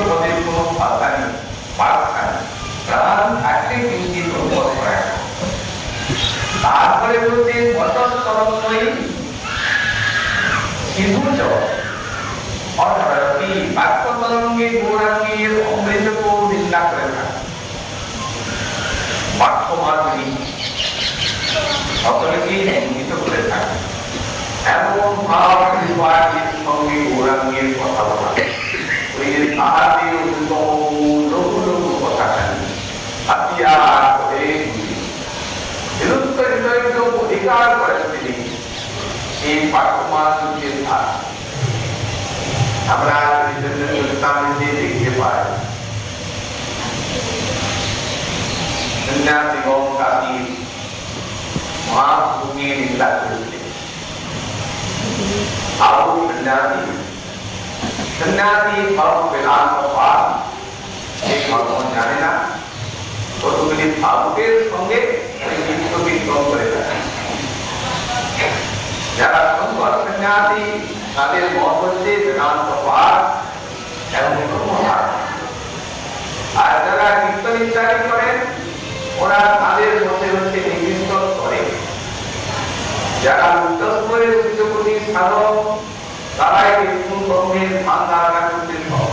পদের কোনো ভাষা নেই, বার্তা নেই, প্রাণ থাকলে কিঞ্চিত অনুভব করা। তারপরে বলছে বটস্তরণই সিধুচ অর্ধরতি বাক্যতরঙ্গে গৌরাঙ্গের অমৃতকে নিন্দা করে থাকে। বাক্য মাধুরী সকলকেই নিন্দিত করে থাকে। এমন ভাব কৃপার সঙ্গে গৌরাঙ্গের কথা বলা, ওই যে তাহাদের লঘু লঘু কথা খালি হাতিয়া করে অধিকার করেন তিনি এই বাক্যমাধুর্যের ধার। আমরা দেখতে পাই সন্ন্যাসীগণ কাশীর মহাপ্রভুকে নিন্দা করেছিলেন। আবু সন্ন্যাসী ধর্ম বেদান্ত পাঠ, সেই ধর্ম জানে না, কতগুলি ভাবুকের সঙ্গে বিক্রম করে থাকে। যারা শঙ্কর সন্ন্যাসী তাদের মত হচ্ছে বেদান্ত পাঠ এবং ব্রহ্মপাঠ। আর যারা কীর্তন ইত্যাদি করেন ওরা তাদের মধ্যে হচ্ছে নির্দিষ্ট করে। যারা উচ্চস্তরের উচ্চকোটি সাধক তারাই কীর্তন ব্রহ্মের ধ্যান ধারণা করতে সব।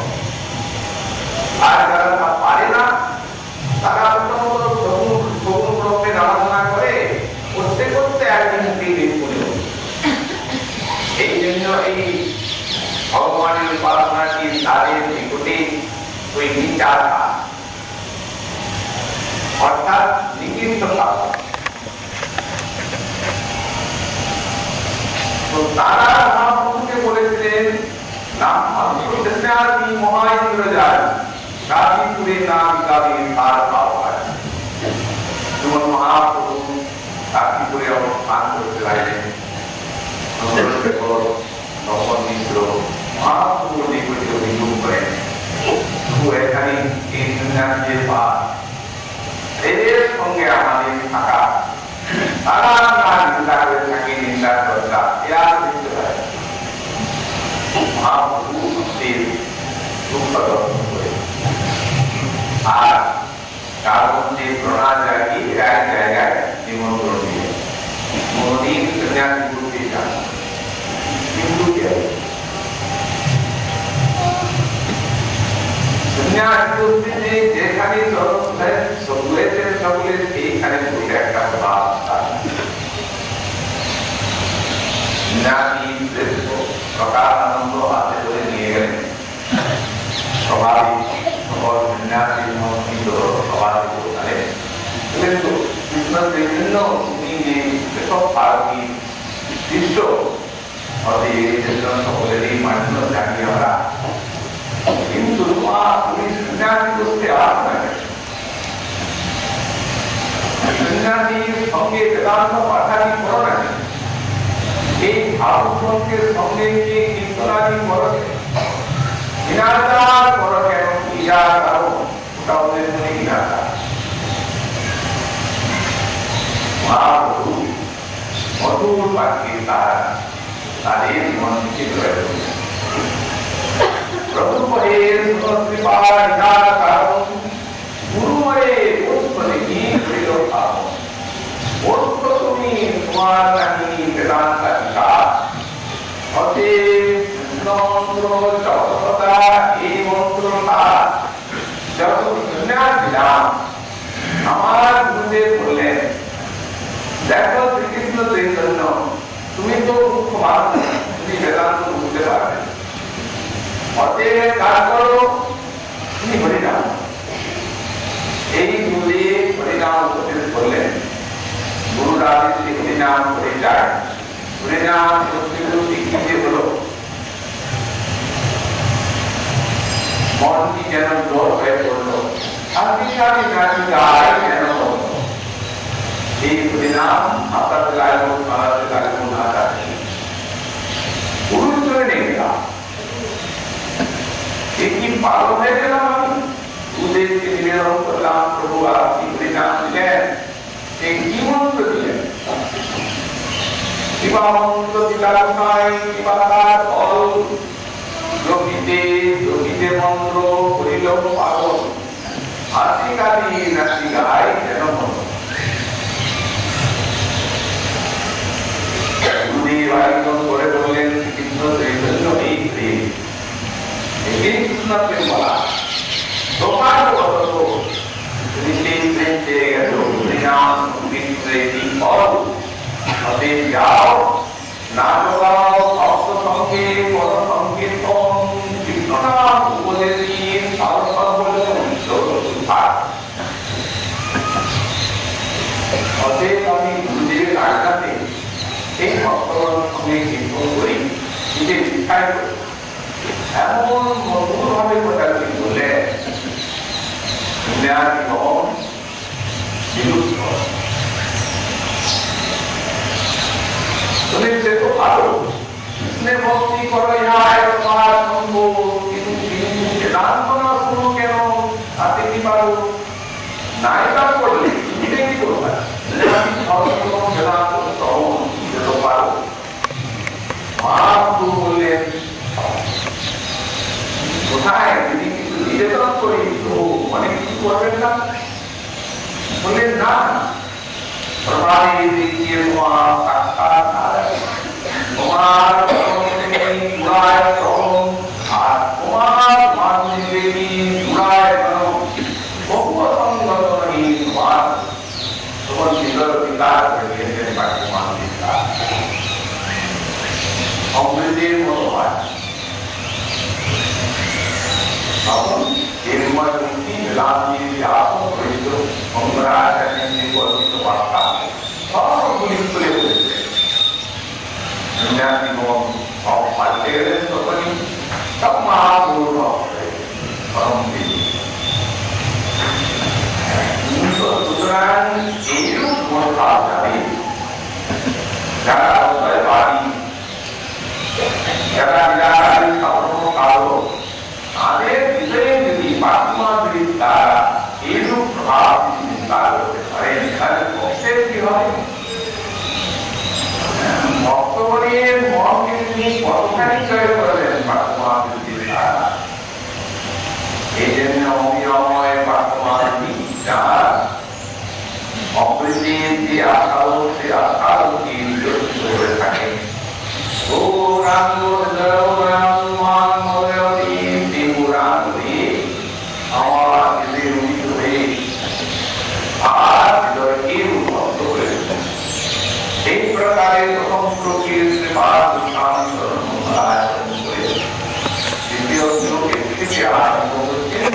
আর যারা তা পারে না তারা প্রথম ব্রহ্মের আরাধনা করে করতে করতে একদিন এই জন্য এই ভগবানের উপাসনাটি তাদের নিকটে ওই বিচার অর্থাৎ নিকৃষ্ট শাসন। তো তারা মহাপ্রভুকে বলেছিলেন নাম সন্ন্যাসী মহাইন্দ্রজাল কাশীপুরে নাম কাবে তার পাওয়া। যেমন মহাপ্রভু কাশীপুরে অবস্থান করতে লাগলেন, মিত্র মহাপ্রভু নিকটে অভিযোগ করেন এখানে এই সন্ন্যাসীর পাঠ এদের সঙ্গে আমাদের থাকা, তারা আমরা নিন্দা করে থাকি, নিন্দা চর্চা এরা দেখতে পারে। মহাপ্রভু দুঃখ দর্শন করে আর কারণ যে প্রণাজাকে এক জায়গায় নিমন্ত্রণ দিয়ে কোনদিন সন্ন্যাসী করতে চান, কিন্তু সন্ন্যাসী করতে যেখানে সকলে সেইখানে বসে একটা ভাব সন্ন্যাসী শ্রেষ্ঠ প্রকাশানন্দ হাতে ধরে নিয়ে গেলেন। স্বাভাবিক সকল সন্ন্যাসী সবাই বললেন কিন্তু কৃষ্ণ বিভিন্ন সব ভারতী দৃশ্য সকলেরই মান্য জানি আমরা, কিন্তু তুমি সন্ন্যাসী করতে আসবেন, সন্ন্যাসীর সঙ্গে বেদান্ত পাঠানি করো না, এই ভারতবর্ষের সঙ্গে যে কীর্তনাদি করো বিনাচার করো কেন, ইয়া কারো ওটা ওদের মনে বিনাচার। মহাপ্রভু মধুর বাক্যে তারা তাদের মন থেকে ধরে প্রভু পরে কৃপা নিধার কারণ গুরু মরে বস্তু দেখি প্রিয় ভাবন বস্তু তুমি তোমার নাকি বেদান্ত বিকাশ হতে মন্ত্র চক্রতা এই মন্ত্রটা যখন সন্ন্যাস দিলাম আমার গুরুদেব বললেন দেখো শ্রীকৃষ্ণ চৈতন্য তুমি তো মুখ্য মানুষ, তুমি বেদান্ত বুঝতে পারবে, অতএব কাজ করো তুমি হরিনাম। এই গুরুদেব হরিনাম উপদেশ করলেন। গুরুর আদেশে হরিনাম করে যায়। হরিনাম শিখিতে হলো মনটি যেন জোর হয়ে পড়লো, আমি সারি নাচি গাই যেন এই হরিনাম হাতাতে লাগলো, খাওয়াতে লাগলো না যাচ্ছে গুরু চলে নেই গেলাম। কি পাগল হয়ে গেলাম আমি, গুরুদেবকে নিবেদন করলাম প্রভু আপনি হরিনাম দিলেন, এই কি মন্ত্র দিলেন, কিবা মন্ত্র দিলাম নয়, কিবা তার ফল লোকিতে লোকিতে মন্ত্র সঙ্গে পদ সংকীর্তন কৃষ্ণনাম উপদেশীর অতএব আমি গুরুদেবের আজ্ঞাতে এই ভক্তগণ সঙ্গে কীর্তন করি, নিজে শিক্ষায় করি। এমন মধুর ভাবে কথাটি বললেন, জীবন বিলুপ্ত সে তো ভালো কৃষ্ণের ভক্তি করো ইহায় তোমার সঙ্গ, কিন্তু বেদান্ত না শুনো কেন? তাতে কি পারো? নাই কাজ করলে এটাই কি করবে? বেদান্ত শ্রবণ যেতে পারো। মহাপ্রভু বললেন, কোথায় যদি কিছু নিবেদন করি তো অনেক কিছু করবেন না? বললেন না, প্রভাবে দেখিয়ে তোমার সাক্ষাৎ নারায়ণ, তোমার চূড়ায় চরণ, আর তোমার মানদেবী চূড়ায় বহুসংগঠনী তোমার তোমার বিগত বিকার হয়েছেন বাকি মানবিকা অমৃতের মতো হয়। তখন এরময় মুক্তি মেলান্তির আসন করিত অঙ্গরাচার্যের কল্পিত বার্তা সবগুলি খুলে বলেছে। জীবন সব পাল্টে গেলেন, তখনই সব মহাপুরুষ পরম দেবী। সুতরাং এইরূপ মনোভাবধারী যারা অন্তরে বাড়ি, যারা নিরাকারী সাধারণ কালো, তাদের হৃদয়ে যদি পারমাত্রিক দ্বারা এইরূপ প্রভাব চিন্তা করতে পারেন, তাহলে ভক্তের কি হবে? ভক্তগণের মনকে তিনি কতখানি জয় করবেন পারমাত্রিক দ্বারা। এই জন্য অবিরময় পারমাত্রিক যারা অমৃতের যে আশাও সে আশাও করে থাকে। এই প্রকারে প্রথম শ্লোকের দ্বিতীয় শ্লোকের থেকে আরম্ভ করছেন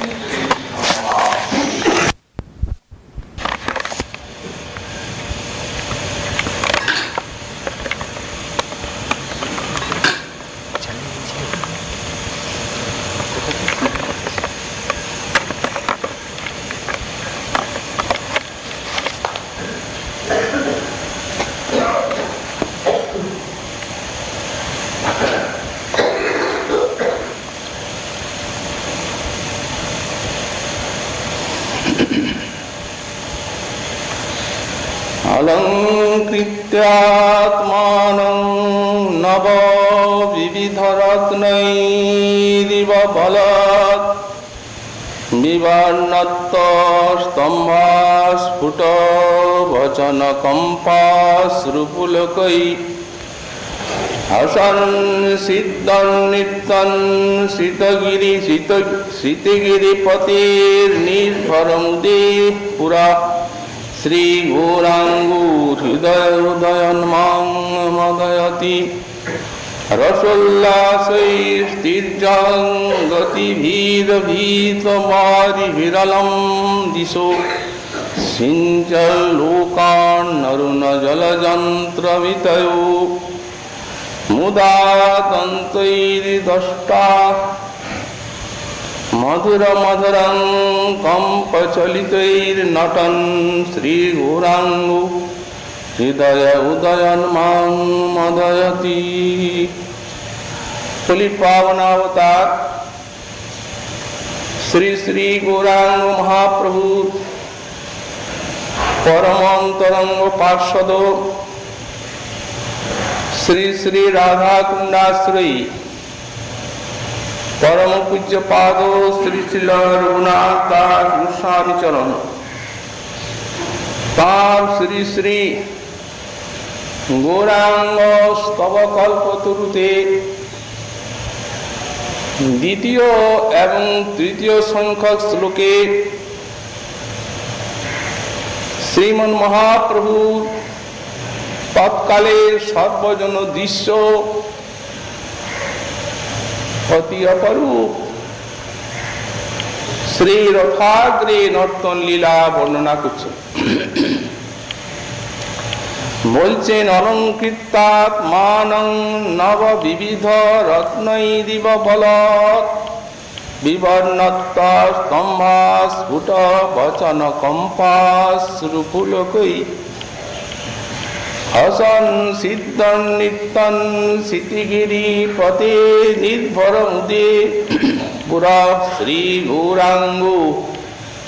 অলঙ্কৃত্যাত্মাनं নব বিবিধরত্নৈরিব বলাৎ বিবর্ণত্ত স্তম্ভাস্ফুট বচনকম্পাশ্রুপুলকৈ হসন সিদ্ধন নিত্যন শীতগিরিপতির্নির্ভরমুদে পুরা শ্রী গৌরাঙ্গো হৃদয়োদয়ন্মাং মদয়তি রসোল্লাসৈস্তির্যং গতিভীতমারিবিরলম দিশো সিঞ্চল্লোকান্নরুণজলযন্ত্রবিতয়ো মুদা তন্তৈর্দষ্টা মধুর মধুরং কম্পচলিতৈর্নটন শ্রী গৌরাঙ্গ হৃদয় উদয়ন্মাং মদয়তি। কলি পাবনাবতার শ্রী শ্রী গৌরাঙ্গ মহাপ্রভু পরম অন্তরঙ্গ পার্ষদ শ্রী শ্রী রাধা কুণ্ডাশ্রয়ী পরম পূজ্যপাদ শ্রী শ্রীল রঘুনাথ দাস গোস্বামী চরণ, তার শ্রী শ্রী গৌরাঙ্গ স্তব কল্পতরুতে দ্বিতীয় এবং তৃতীয় সংখ্যক শ্লোকে শ্রীমন অতি অপরূপ শ্রী রথাগ্রে নর্তন লীলা বর্ণনা করছেন। বলছেন অলঙ্কৃতাৎ মানং নব বিবিধ রত্নৈরিব বলত বিবর্ণত্ত স্তম্ভা স্ফুট বচন কম্পাস রূপুলোকৈ হসন সিদ্ধন নিত্যন সিতিগিরি পতে নির্ভর মুদে পুরা শ্রী গৌরাঙ্গো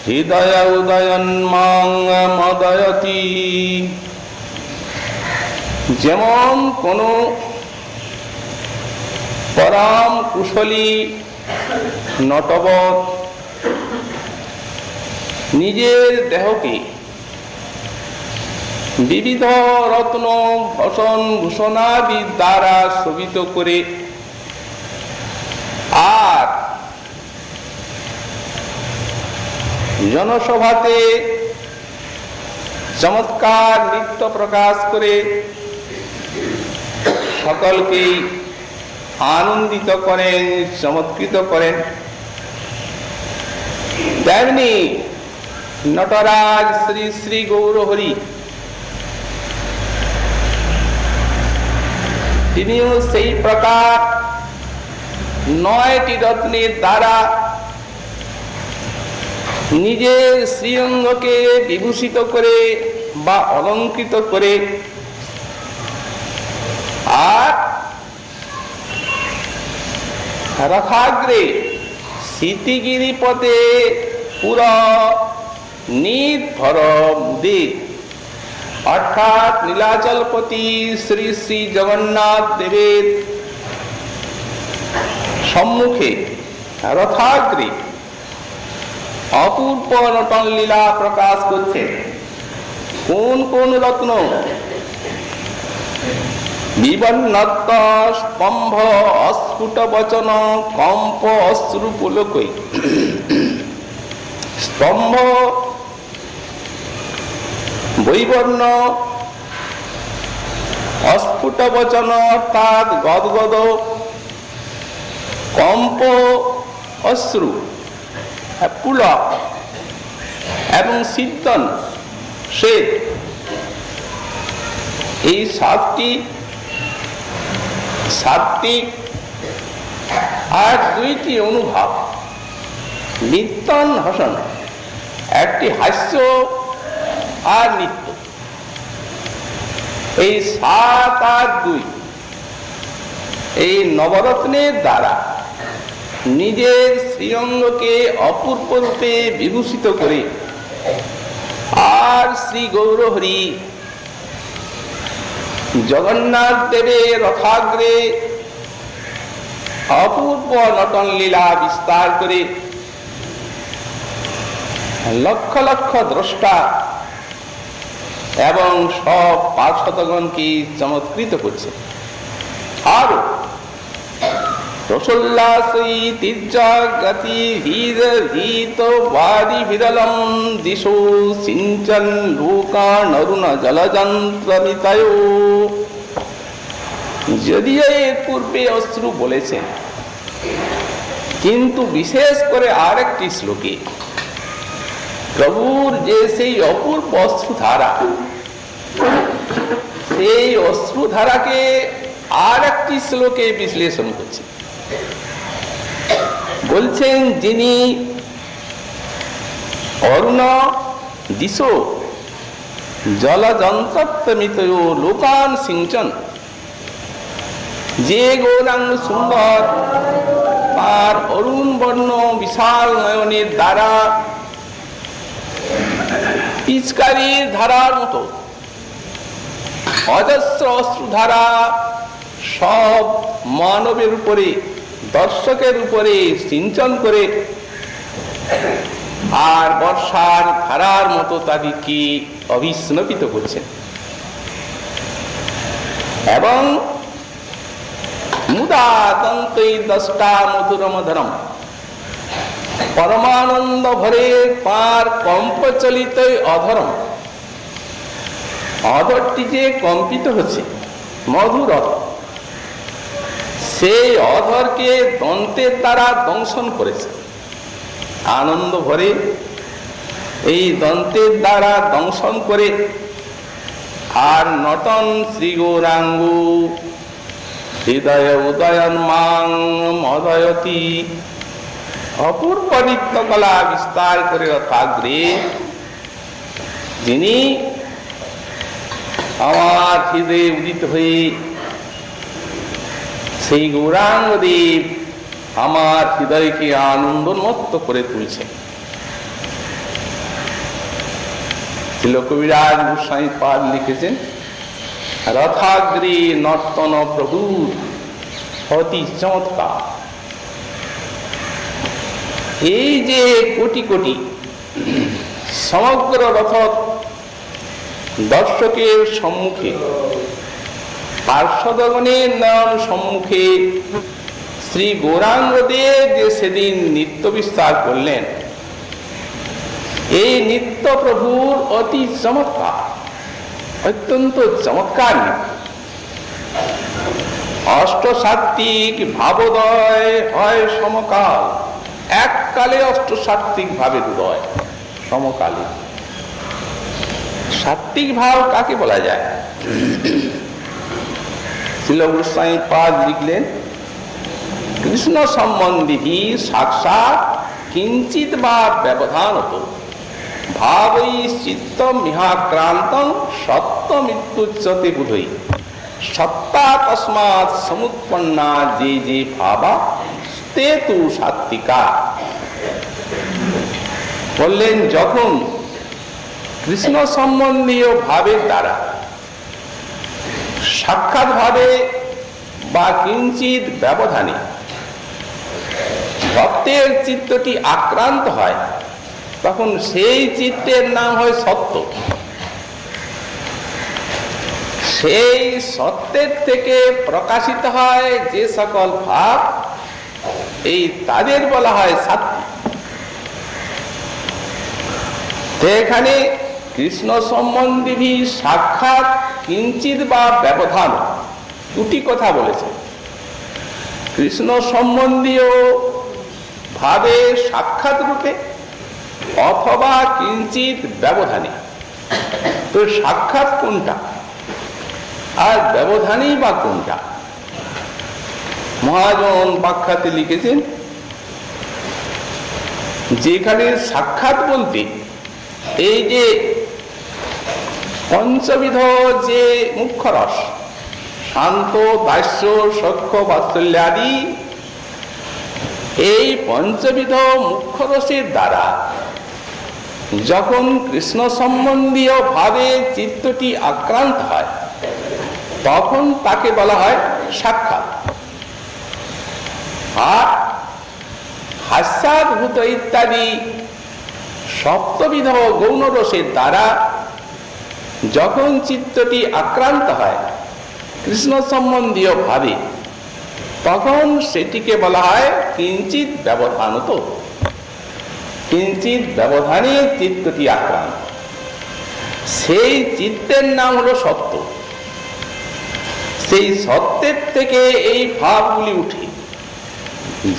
হৃদয় উদয়ন মাং মদয়তি। যেমন কোন পরম কুশলী নটবর নিজের দেহকে বিবিধ রত্ন ভূষণ ভূষণাদি দ্বারা শোভিত করে আর জনসভাতে চমৎকার নৃত্য প্রকাশ করে সকলকে আনন্দিত করেন, চমৎকৃত করেন, তেমনি নটরাজ শ্রী শ্রী গৌরহরি তিনিও সেই প্রকার 9টি রত্নের দ্বারা নিজের শ্রীঅঙ্গকে বিভূষিত করে বা অলঙ্কৃত করে আর রথাগ্রে সিতিগিরি পথে পুরা নির্ভর মুদে অর্থাৎ নীলাচলপতি শ্রী শ্রী জগন্নাথ দেবের সম্মুখে রথাগ্রে অপূর্ব নটন লীলা প্রকাশ করছে। কোন কোন রত্ন? বিবর্ণত্ত স্তম্ভ অস্ফুট বচন কম্প অশ্রু পুলকৈ। স্তম্ভ বৈবর্ণ, অস্ফুট বচন অর্থাৎ গদগদ, কম্প অশ্রু পুলক এবং সিদ্ধন শ্বেত, এই সাত্বিক আর 2টি অনুভব নিত্যন হসন, একটি হাস্য আর নিত্য, এই 7 আর 2 এই নবরত্নের দ্বারা নিজের শ্রীঅঙ্গকে অপূর্ব রূপে বিভূষিত করে আর শ্রী গৌরহরি জগন্নাথ দেবের রথাগ্রে অপূর্ব নটন লীলা বিস্তার করে লক্ষ লক্ষ দ্রষ্টা এবং সব পার্শ্বদগণকে চমৎকৃত করছে। আর রসোল্লাসই তীর্যগতি হীর হীত বারি বিরলম দিশো সিঞ্চন লোকান অরুণ জলযন্ত্রমিতায়। যদিও এর পূর্বে অশ্রু বলেছেন, কিন্তু বিশেষ করে আরেকটি শ্লোকে প্রভুর যে সেই অপূর্ব অশ্রুধারা, সেই অশ্রুধারাকে আর একটি শ্লোকে বিশ্লেষণ করছে। বলছেন, যিনি অরুণ দিশো জলযন্ত্রমিত লোকান সিঞ্চন, যে গৌরাঙ্গ সুন্দর তার অরুণ বর্ণ বিশাল নয়নের দ্বারা পিচকারির ধারার মতো অজস্র অশ্রুধারা সব মানবের উপরে, দর্শকের উপরে সিঞ্চন করে আর বর্ষার ধারার মতো তাদেরকে অভিস্নপিত করছেন। এবং মুদা দন্তৈ দষ্টা মধুরমধরম, পরমানন্দ ভরে পার কম্পচলিত অধরম, অধরটি যে কম্পিত হচ্ছে মধুর, সেই অধরকে দন্তের দ্বারা দংশন করেছে। আনন্দ ভরে এই দন্তের দ্বারা দংশন করে আর নটন শ্রী গৌরাঙ্গ হৃদয় উদয়ন মাং মদয়তি, অপূর্ব নৃত্যকলা বিস্তার করে রথাগ্রে যিনি আমার হৃদয়ে উদিত হয়ে সেই গৌরাঙ্গ দেব আমার হৃদয়কে আনন্দমত্ত করে তুলছে। কবিরাজ গোস্বামী পাদ লিখেছেন, রথাগ্রে নর্তন প্রভু অতি চমৎকার। এই যে কোটি কোটি সমগ্র রথ দর্শকের সম্মুখে, পার্শ্বদগণের নয়ন সম্মুখে শ্রী গৌরাঙ্গ দেব যে সেদিন নৃত্য বিস্তার করলেন, এই নৃত্য প্রভুর অতি চমৎকার, অত্যন্ত চমৎকার নৃত্য। অষ্টসাত্ত্বিক ভাবোদয় হয় সমকাল, এককালে অষ্টসাত্ত্বিক ভাবে উদয় সমকালে। সাত্ত্বিক ভাব কাকে বলা যায়? শ্রীল গোস্বামী পাদ লিখলেন, কৃষ্ণ সম্বন্ধী সাক্ষাৎ কিঞ্চিত বা ব্যবধানত ভাবৈ চিত্তম ইহাক্রান্তং সত্য মৃত্যুচ্যতে বুধৈ, সত্তা তস্মাৎ সমুৎপন্না যে যে ভাবা তে তু সাত্ত্বিকা। বললেন, যখন কৃষ্ণ সম্বন্ধীয় ভাবের দ্বারা সাক্ষাৎ ভাবে বা কিঞ্চিত ব্যবধানে ভক্তের চিত্তটি আক্রান্ত হয়, তখন সেই চিত্তের নাম হয় সত্য। সেই সত্যের থেকে প্রকাশিত হয় যে সকল ভাব, এই তাদের বলা হয় সাত্ত্বিক। এখানে কৃষ্ণ সম্বন্ধী সাক্ষাৎ কিঞ্চিত বা ব্যবধান দুটি কথা বলেছে। কৃষ্ণ সম্বন্ধীয় ভাবে সাক্ষাৎ রূপে অথবা কিঞ্চিত ব্যবধানে। তো সাক্ষাৎ কোনটা আর ব্যবধানেই বা কোনটা? মহাজন ব্যাখ্যাতে লিখেছেন, যেখানে সাক্ষাৎ বলতে এই যে পঞ্চবিধ যে মুখ্য রস, শান্ত, দাস্য, সখ্য, বাৎসল্যাদি, এই পঞ্চবিধ মুখ্য রসের দ্বারা যখন কৃষ্ণ সম্বন্ধীয় ভাবে চিত্তটি আক্রান্ত হয়, তখন তাকে বলা হয় সাক্ষাৎ। আর হাস্যাদ্ভূত ইত্যাদি সপ্তবিধ গৌণ রসের দ্বারা যখন চিত্তটি আক্রান্ত হয় কৃষ্ণ সম্বন্ধীয় ভাবে, তখন সেটিকে বলা হয় কিঞ্চিত ব্যবধানত। কিঞ্চিত ব্যবধানে চিত্তটি আক্রান্ত, সেই চিত্তের নাম হলো সত্য। সেই সত্যের থেকে এই ভাবগুলি উঠে,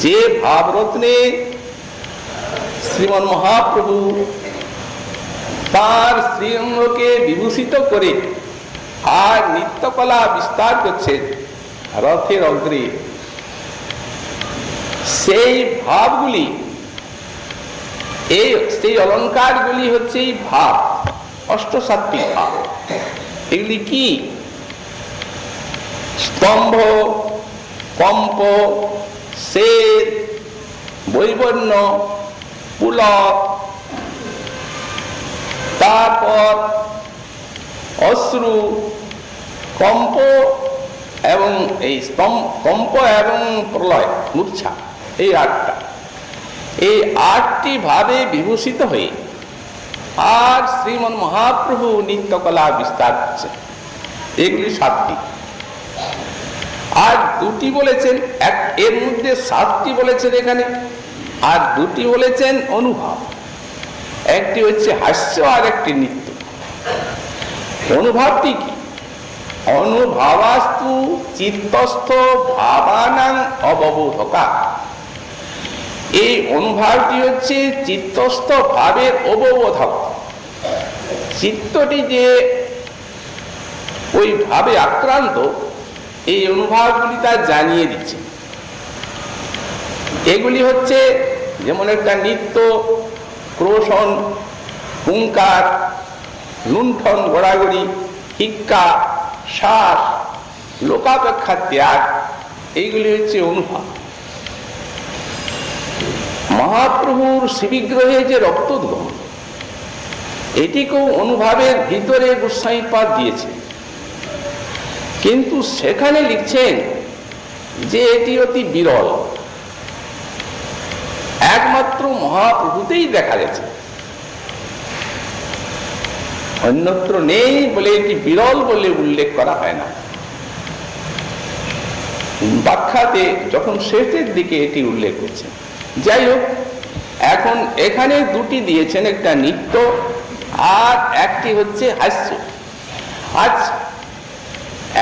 যে ভাবরত্নে শ্রীমন মহাপ্রভু তার শ্রীঅঙ্গকে বিভূষিত করে আর নিত্যকলা বিস্তার করছেন রথের অগ্রে, সেই ভাবগুলি, সেই অলঙ্কারগুলি হচ্ছে এই ভাব, অষ্টসাত্ত্বিক ভাব। এগুলি কি? স্তম্ভ, কম্প, শ্বেত, বৈবর্ণ, পুলক, তারপর অশ্রু, কম্প এবং এই কম্প এবং প্রলয়, মূর্ছা, এই আটটা, এই আটটি ভাবে বিভূষিত হয়ে আর শ্রীমন মহাপ্রভু নিত্যকলা বিস্তার করছেন। এগুলি সাত্ত্বিক। আর দুটি বলেছেন, এর মধ্যে সাতটি বলেছেন এখানে, আর দুটি বলেছেন অনুভব। একটি হচ্ছে হাস্য আর একটি নৃত্য। অনুভবটি কি? অনুভাবাস্তু চিত্তস্থ ভাবানাং অববোধকা। এই অনুভাবটি হচ্ছে চিত্তস্থ ভাবের অববোধক। চিত্তটি যে ওই ভাবে আক্রান্ত, এই অনুভবগুলি তা জানিয়ে দিচ্ছে। এগুলি হচ্ছে যেমন একটা নৃত্য, ক্রোশন, হুঙ্কার, লুণ্ঠন, গড়াগড়ি, হিক্কা, শ্বাস, লোকাপেক্ষা ত্যাগ, এইগুলি হচ্ছে অনুভব। মহাপ্রভুর শ্রীবিগ্রহে যে রক্তোদ্গম, এটিকেও অনুভবের ভিতরে গোস্বামীপাদ দিয়েছে, কিন্তু সেখানে লিখছেন যে এটি অতি বিরল, একমাত্র মহাপ্রভুতেই দেখা গেছে, অন্যত্র নেই বলে এটি বিরল বলে উল্লেখ করা হয় না। ব্যাখ্যাতে যখন শেষের দিকে এটি উল্লেখ করছে। যাই হোক, এখন এখানে দুটি দিয়েছেন, একটা নৃত্য আর একটি হচ্ছে হাস্য। আচ্ছা,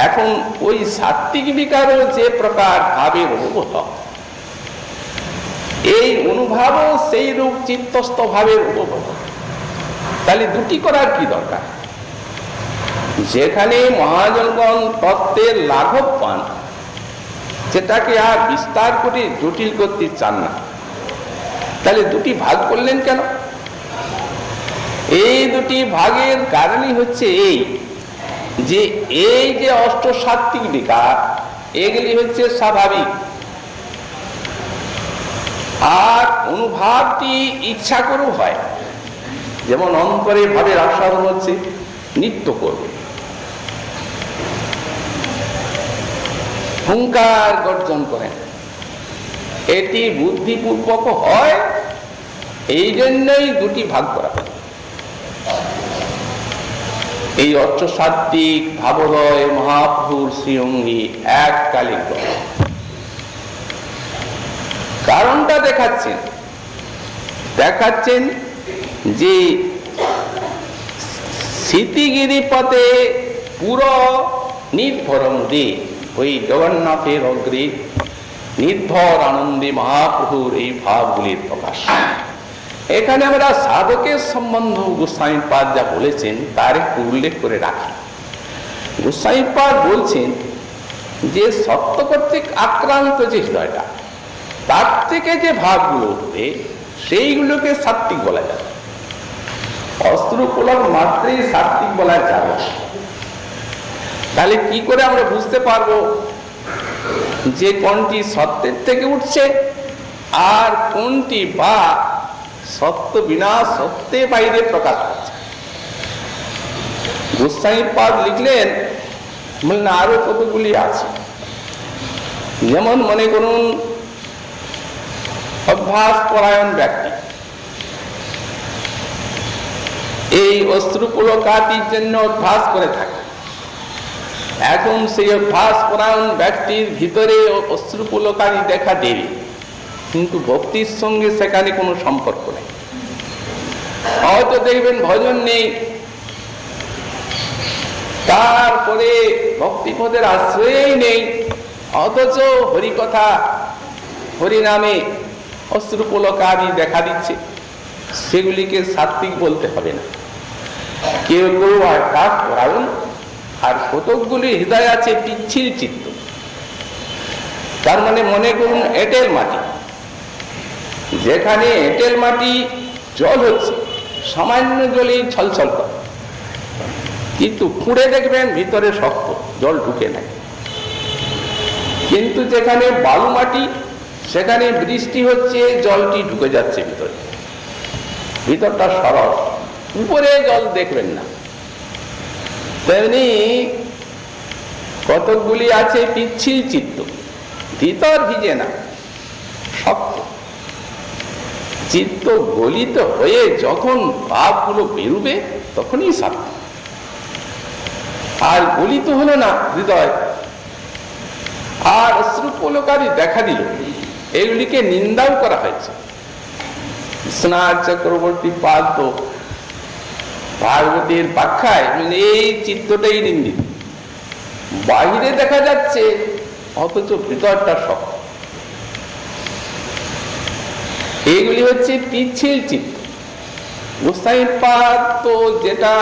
এখন ওই সাত্ত্বিক বিকারও যে প্রকার ভাবের অনুভব, এই অনুভবও সেই রূপ চিত্তস্থ ভাবের অনুভব। তাহলে দুটি করার কি দরকার? যেখানে মহাজনগণ তত্ত্বের লাঘব পান, সেটাকে আর বিস্তার করে জটিল করতে চান না, তাহলে দুটি ভাগ করলেন কেন? এই দুটি ভাগের কারণই হচ্ছে এই যে এই যে অষ্টসাত্ত্বিক বিকার, এগুলি হচ্ছে স্বাভাবিক, আর অনুভবটি ইচ্ছা করেও হয়। যেমন অন্তরে ভাবের আস্বাদন হচ্ছে, নৃত্য করবে, হুঙ্কার গর্জন করেন, এটি বুদ্ধিপূর্বক হয়। এই জন্যই দুটি ভাগ করা হয়। এই অষ্টসাত্ত্বিক ভাবোদয় মহাপ্রভুর শ্রীঅঙ্গী এককালীন কারণটা দেখাচ্ছেন যে স্মৃতিগিরি পথে পুরো নির্ভরমুদে ওই জগন্নাথের অগ্রে নির্ভর আনন্দে মহাপ্রভুর এই ভাবগুলির প্রকাশ। এখানে আমরা সাধকের সম্বন্ধ গোস্বামীপাদ যা বলেছেন তার একটু উল্লেখ করে রাখি। গোস্বামীপাদ বলছেন যে সত্য কর্তৃক আক্রান্ত যে হৃদয়টা, তার থেকে যে ভাবগুলো উঠবে সেইগুলোকে সাত্ত্বিক বলা যাবে। অস্ত্রকুলক মাত্রেই সাত্ত্বিক বলা যাবে। তাহলে কি করে আমরা বুঝতে পারবো যে কোনটি সত্যের থেকে উঠছে আর কোনটি বা সত্য বিনা সত্যে বাইরে প্রকাশ পাচ্ছে? গোস্বামীপাদ লিখলেন, বললেন আরো কতগুলি আছে। যেমন মনে করুন অভ্যাস পরায়ণ ব্যক্তি, এই অশ্রুপুলকাতির জন্য অভ্যাস করে থাকে। এখন সেই অভ্যাস পরায়ণ ব্যক্তির ভিতরে অশ্রুপুলকারী দেখা দেবে, কিন্তু ভক্তির সঙ্গে সেখানে কোনো সম্পর্ক নেই। হয়তো দেখবেন ভজন নেই, তারপরে ভক্তিপদের আশ্রয়ই নেই, অথচ হরিকথা হরিনামে অশ্রুপুলকারী দেখা দিচ্ছে। সেগুলিকে সাত্ত্বিক বলতে হবে না। কেউ কেউ আকাশ পরায়ণ, আর কতকগুলি হৃদয় আছে পিচ্ছিল চিত্ত। তার মানে মনে করুন এঁটেল মাটি, যেখানে এঁটেল মাটি জল হচ্ছে, সামান্য জলেই ছলছল করে, কিন্তু খুঁড়ে দেখবেন ভিতরে শক্ত, জল ঢুকে নাই। কিন্তু যেখানে বালু মাটি, সেখানে বৃষ্টি হচ্ছে, জলটি ঢুকে যাচ্ছে ভিতরে, ভিতরটা সরল, উপরে জল দেখবেন না। তেমনি কতকগুলি আছে পিচ্ছিল চিত্ত, ভিতর ভিজে না, শক্ত চিত্ত গলিত হয়ে যখন ভাবগুলো বেরুবে তখনই সাত্ত্বিক। আর গলিত হলো না হৃদয়, আর অশ্রুপুলকারী দেখা দিল, এগুলিকে নিন্দাও করা হয়েছে। স্নার চক্রবর্তী পাদ ভাগবতীর ব্যাখ্যায় এই চিত্তটাই নিন্দিত। বাইরে দেখা যাচ্ছে অথচ ভিতরটা শক্ত। এইগুলি হচ্ছে পিচ্ছিল চিত্ত। গোসাইপাদ তো যেটা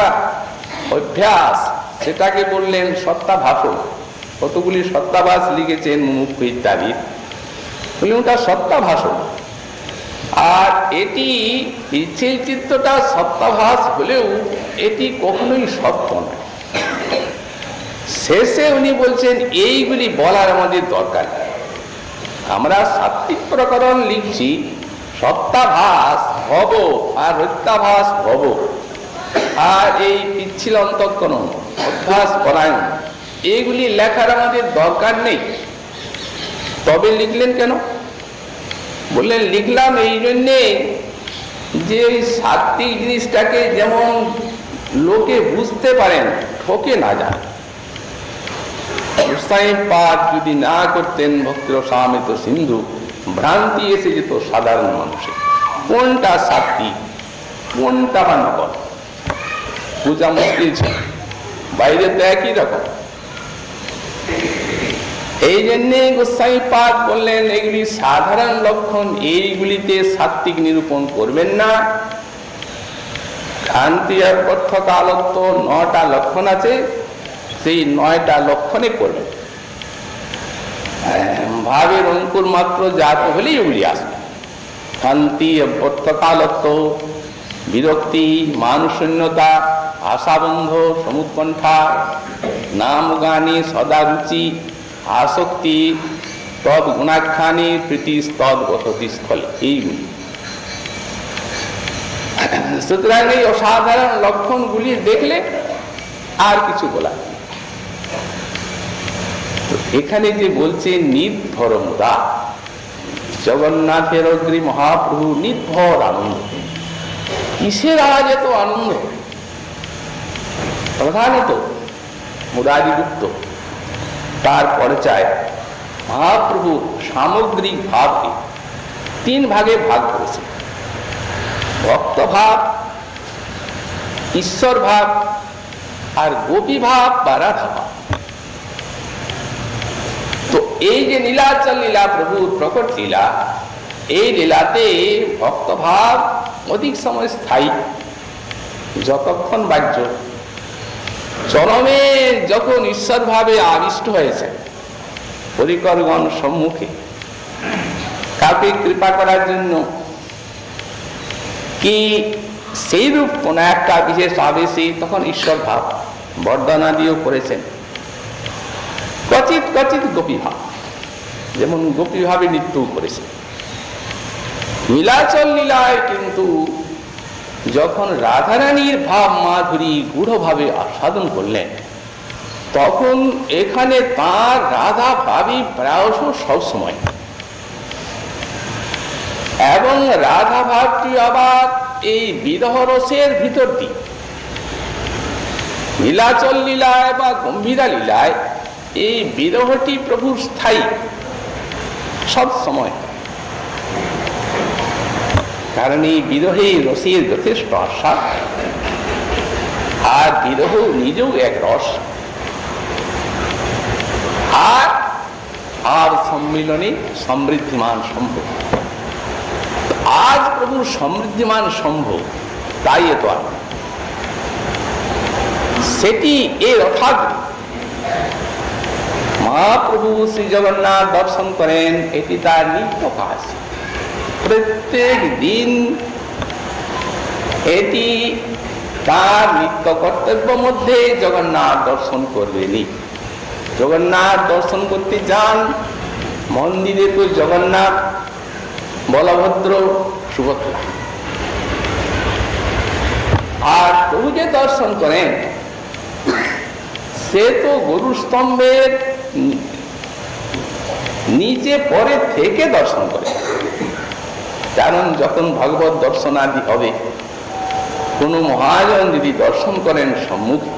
অভ্যাস সেটাকে বললেন সত্তা ভাষণ। কতগুলি সত্তাভাস লিখেছেন মুমুক্ষু ইত্যাদি, বললেন ওটা সত্তা ভাষণ। আর এটি পিচ্ছিল চিত্তটা সত্তাভাস হলেও এটি কখনোই সত্য নয়। শেষে উনি বলছেন এইগুলি বলার আমাদের দরকার। আমরা সাত্বিক প্রকরণ লিখছি সত্তাভাস ভব আর হত্যাভাস ভব, আর এই পিচ্ছিল অন্তঃকরণ অভ্যাস পরায়ণ এইগুলি লেখার আমাদের দরকার নেই। তবে লিখলেন কেন? বললেন লিখলাম এই জন্যে যে এই সাত্বিক জিনিসটাকে যেমন লোকে বুঝতে পারেন, ঠকে না যান। পাঠ যদি না করতেন ভক্তিরসামৃত সিন্ধু, ভ্রান্তি এসে যেত সাধারণ মানুষের। কোনটা সাত্বিক কোনটা বা নকল বোঝা মুশকিল ছিল, বাইরে তো একই রকম। এই জন্যে গোসাইপাদ বললেন এগুলি সাধারণ লক্ষণ, এইগুলিতে সাত্বিক নিরূপণ করবেন না। ভ্রান্তি আর পথ্যকালত্ব 9টা লক্ষণ আছে, সেই 9টা লক্ষণে করবেন। ভাবের অঙ্কুর মাত্র জাত হলেই ওগুলি আসবে। ভ্রান্তি পথ্যকালত্ব, বিরক্তি, মানশূন্যতা, আশাবন্ধ, সমুৎকণ্ঠা, নাম গানে সদা রুচি, আসক্তি, তদ গুণাখ্যানে প্রীতি তদ বসতি স্থলে, এইগুলি। সুতরাং এই অসাধারণ লক্ষণগুলি দেখলে আর কিছু বলা। এখানে যে বলছে নির্ভরমুদা, জগন্নাথের অগ্রি মহাপ্রভু নির্ভর আনন্দ। কিসের আজ এত আনন্দ? প্রধানত মুরারিযুক্ত। তারপরে চায় মহাপ্রভু সামগ্রিক ভাবকে 3 ভাগে ভাগ করেছে: ভক্ত ভাব, ঈশ্বর ভাব আর গোপী ভাব বা রাধা ভাব। তো এই যে নীলাচল লীলা, প্রভুর প্রকট লীলা, এই লীলাতে ভক্ত ভাব অধিক সময় স্থায়ী, যতক্ষণ বাহ্য। চরমে যখন ঈশ্বর ভাবে আবিষ্ট হয়েছে পরিকরগণ সম্মুখে কাউকে কৃপা করার জন্য, কি সেই রূপ কোন একটা বিশেষ আবেশে, তখন ঈশ্বর ভাব বর্ণনা দিয়েও করেছেন। কচিত কচিত গোপী ভাব, যেমন গোপী ভাবে নৃত্যও করেছে। নীলাচল লীলায় কিন্তু যখন রাধারানীর ভাব মাধুরী গূঢ়ভাবে আস্বাদন করলেন, তখন এখানে তার রাধা ভাবই প্রায়শ সবসময়, এবং রাধা ভাবটি আবার এই বিরহ রসের ভিতর দিয়ে। নীলাচল লীলায় বা গম্ভীরা লীলায় এই বিরহটি প্রভুর স্থায়ী সব সময়, কারণ এই বিরহে রসের যথেষ্ট আস্বাদ, আর বিরহ নিজেও এক রস। আর সম্মিলনে সমৃদ্ধিমান সম্ভব। আজ প্রভুর সমৃদ্ধিমান সম্ভব, তাই এত আনন্দ। সেটি এর অর্থাৎ মহাপ্রভু শ্রী জগন্নাথ দর্শন করেন, এটি তার নিত্য কাজ। প্রত্যেক দিন এটি তার নিত্য কর্তব্য মধ্যে জগন্নাথ দর্শন করবেনি। জগন্নাথ দর্শন করতে যান মন্দিরে, তো জগন্নাথ, বলভদ্র, সুভদ্রা। আর প্রভু যে দর্শন করেন সে তো গরুর স্তম্ভের নিচে পরে থেকে দর্শন করে। কারণ যখন ভগবত দর্শনাদি হবে, কোন মহাজন যদি দর্শন করেন সম্মুখে,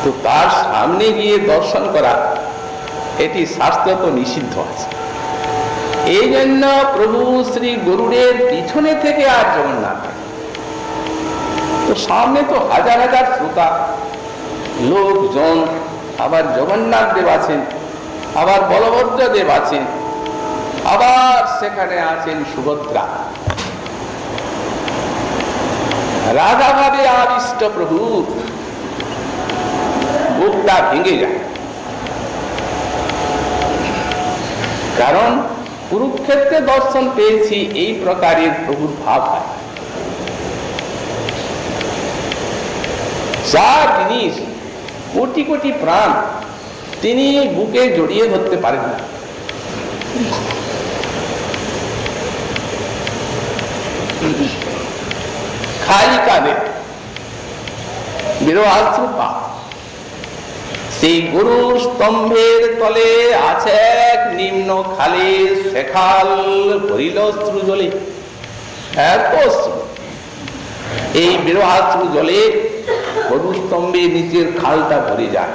তো তার সামনে গিয়ে দর্শন করা এটি শাস্ত্রত নিষিদ্ধ আছে। এই জন্য প্রভু শ্রী গরুড়ের পিছনে থেকে আর জগন্নাথ, তো সামনে তো হাজার হাজার শ্রোতা লোকজন, আবার জগন্নাথ দেব আছেন, আবার বলভদ্র দেব আছেন, আবার সেখানে আছেন সুভদ্রা। রাধা ভাবে আবিষ্ট প্রভু বুকটা ভেঙে যায়, কারণ কুরুক্ষেত্রে দর্শন পেয়েছি এই প্রকারের প্রভুর ভাব হয়। যা জিনিস কোটি কোটি প্রাণ তিনি বুকে জড়িয়ে ধরতে পারেন না। খাই কাঁদে বিরহাশ্রুপা। সেই গরুর স্তম্ভের তলে আছে এক নিম্ন খালে, সেখাল ভরিল অশ্রু জলে। এত অশ্রু, এই বিরহাশ্রু জলে গরুর স্তম্ভের নিচের খালটা ভরে যায়।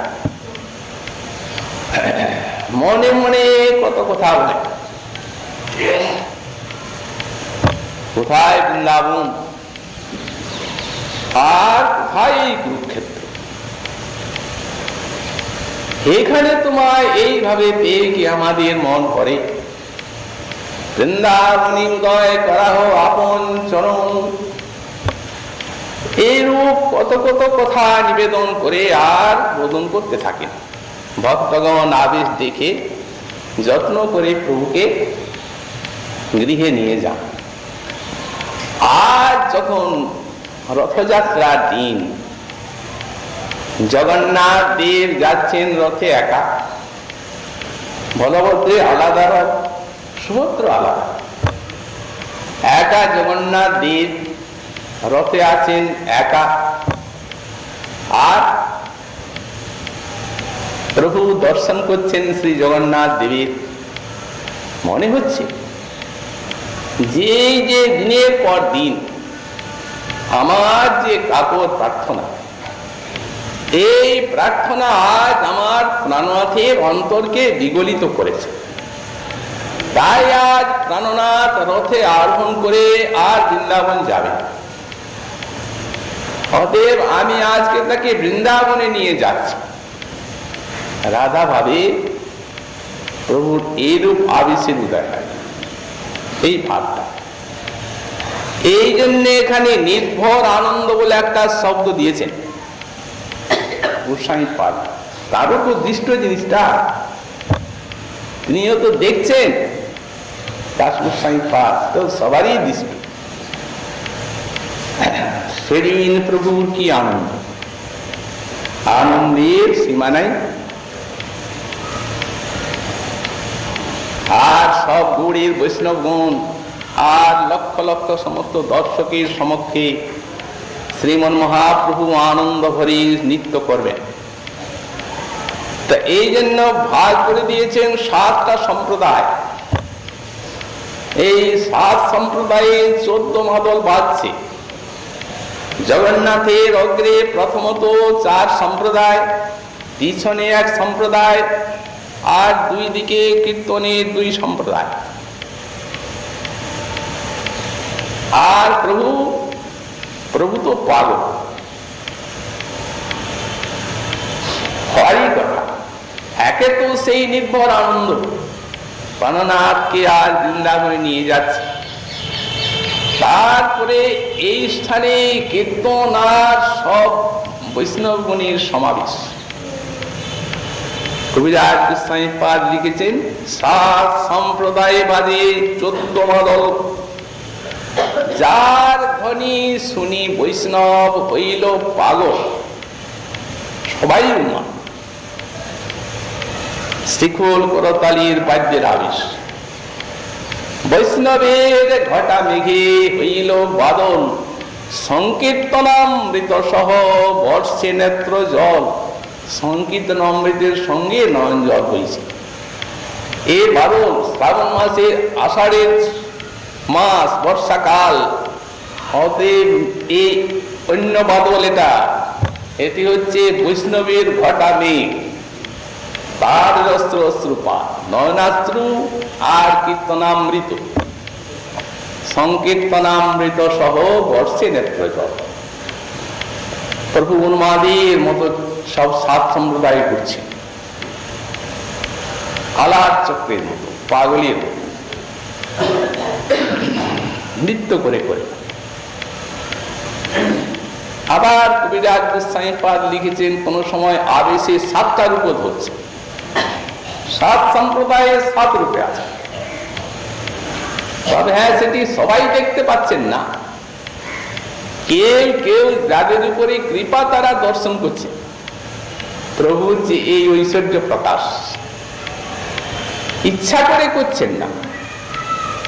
মনে মনে কত কথা বলে, কোথায় বৃন্দাবন আর কোথায় এই কুরুক্ষেত্র। এখানে তোমায় এইভাবে পেয়ে কি আমাদের মন করে, বৃন্দাবনী উদয় করা হো আপন চরণ। এইরূপ কত কত কথা নিবেদন করে আর বোধন করতে থাকে। ভক্তগণ আদেশ দেখে যত্ন করে প্রভুকে গৃহে নিয়ে যান। আজ যখন রথযাত্রার দিন, জগন্নাথ দেব যাচ্ছেন রথে একা, বলভদ্রে আলাদা রথ, সুভদ্র আলাদা। একা জগন্নাথ দেব রথে আছেন একা, আর প্রভু দর্শন করছেন শ্রী জগন্নাথ দেবের। মনে হচ্ছে যে দিনের পর দিন আমার যে কাতর প্রার্থনা, এই প্রার্থনা আজ আমার প্রাণনাথের অন্তরকে বিগলিত করেছে। তাই আজ প্রাণনাথ রথে আরোহণ করে আর বৃন্দাবন যাবে। অতএব আমি আজকে তাকে বৃন্দাবনে নিয়ে যাচ্ছি। রাধা ভাবে প্রভুর এইরূপ আবেশের উদয় হয়, এই ভাবটা। এই জন্য এখানে নির্ভর আনন্দ বলে একটা শব্দ দিয়েছেন গোস্বামী পাদ। তারও তো দৃষ্ট জিনিসটা, তিনিও তো দেখছেন। দাস গোস্বামী পাদ তো সবারই দৃষ্ট। সেদিন প্রভুর কি আনন্দ, আনন্দের সীমা নাই। আর সব গৌড়ের বৈষ্ণবগণ আর লক্ষ লক্ষ সমস্ত দর্শকের সমক্ষে শ্রীমন মহাপ্রভু আনন্দ ভরে নৃত্য করবেন। তা এই জন্য ভাগ করে দিয়েছেন 7টা সম্প্রদায়। এই 7 সম্প্রদায়ে 14 মাদল বাজছে। জগন্নাথের অগ্রে প্রথমত 4 সম্প্রদায়, পিছনে 1 সম্প্রদায়, আর 2 দিকে কীর্তনের 2 সম্প্রদায়। আর প্রভু তো পাগল, হরি কথা। একে তো সেই নির্ভর আনন্দ, প্রাণনাথকে আর বৃন্দাবনে নিয়ে যাচ্ছে। তারপরে এই স্থানে কীর্তন আর সব বৈষ্ণবগণের সমাবেশ। কবিরাজ গোস্বামী পাদ লিখেছেন 7 সম্প্রদায় বাজে 14 মাদল। যার ধ্বনি শুনি বৈষ্ণব হইল পাগল। সবাই উন্মাদ, শিখল করতালির বাদ্যের আবেশ। বৈষ্ণবের ঘটা মেঘে হইল বাদল, সংকীর্তনামৃত সহ বর্ষে নেত্র জল। সংকীর্তন অমৃতের সঙ্গে নয়ন জল হয়েছে। এ বাদল শ্রাবণ মাসে, আষাঢ়ের মাস, বর্ষাকাল। অতএব এই অন্য বাদল এটি হচ্ছে বৈষ্ণবের ঘটা মেঘ। তার অস্ত্র অশ্রুপা, নয়নাশ্রু আর কীর্তনামৃত, সংকীর্তনামৃত সহ বর্ষে নেত্র জল। প্রভু উন্মাদের মতো সব 7 সম্প্রদায় করছে। হালার চক্রের মতো, পাগলের মতো নৃত্য করে করে। আবার কবিরাজ গোস্বামী পাদ লিখেছেন, কোন সময় আবেশে 7টা রূপ ধরছে। 7 সম্প্রদায়ে 7 রূপে আছে। তবে হ্যাঁ, সেটি সবাই দেখতে পাচ্ছেন না। কেউ কেউ যাদের উপরে কৃপা তারা দর্শন করছে প্রভুর যে এই ঐশ্বর্য প্রকাশ, ইচ্ছা করে করছেন না,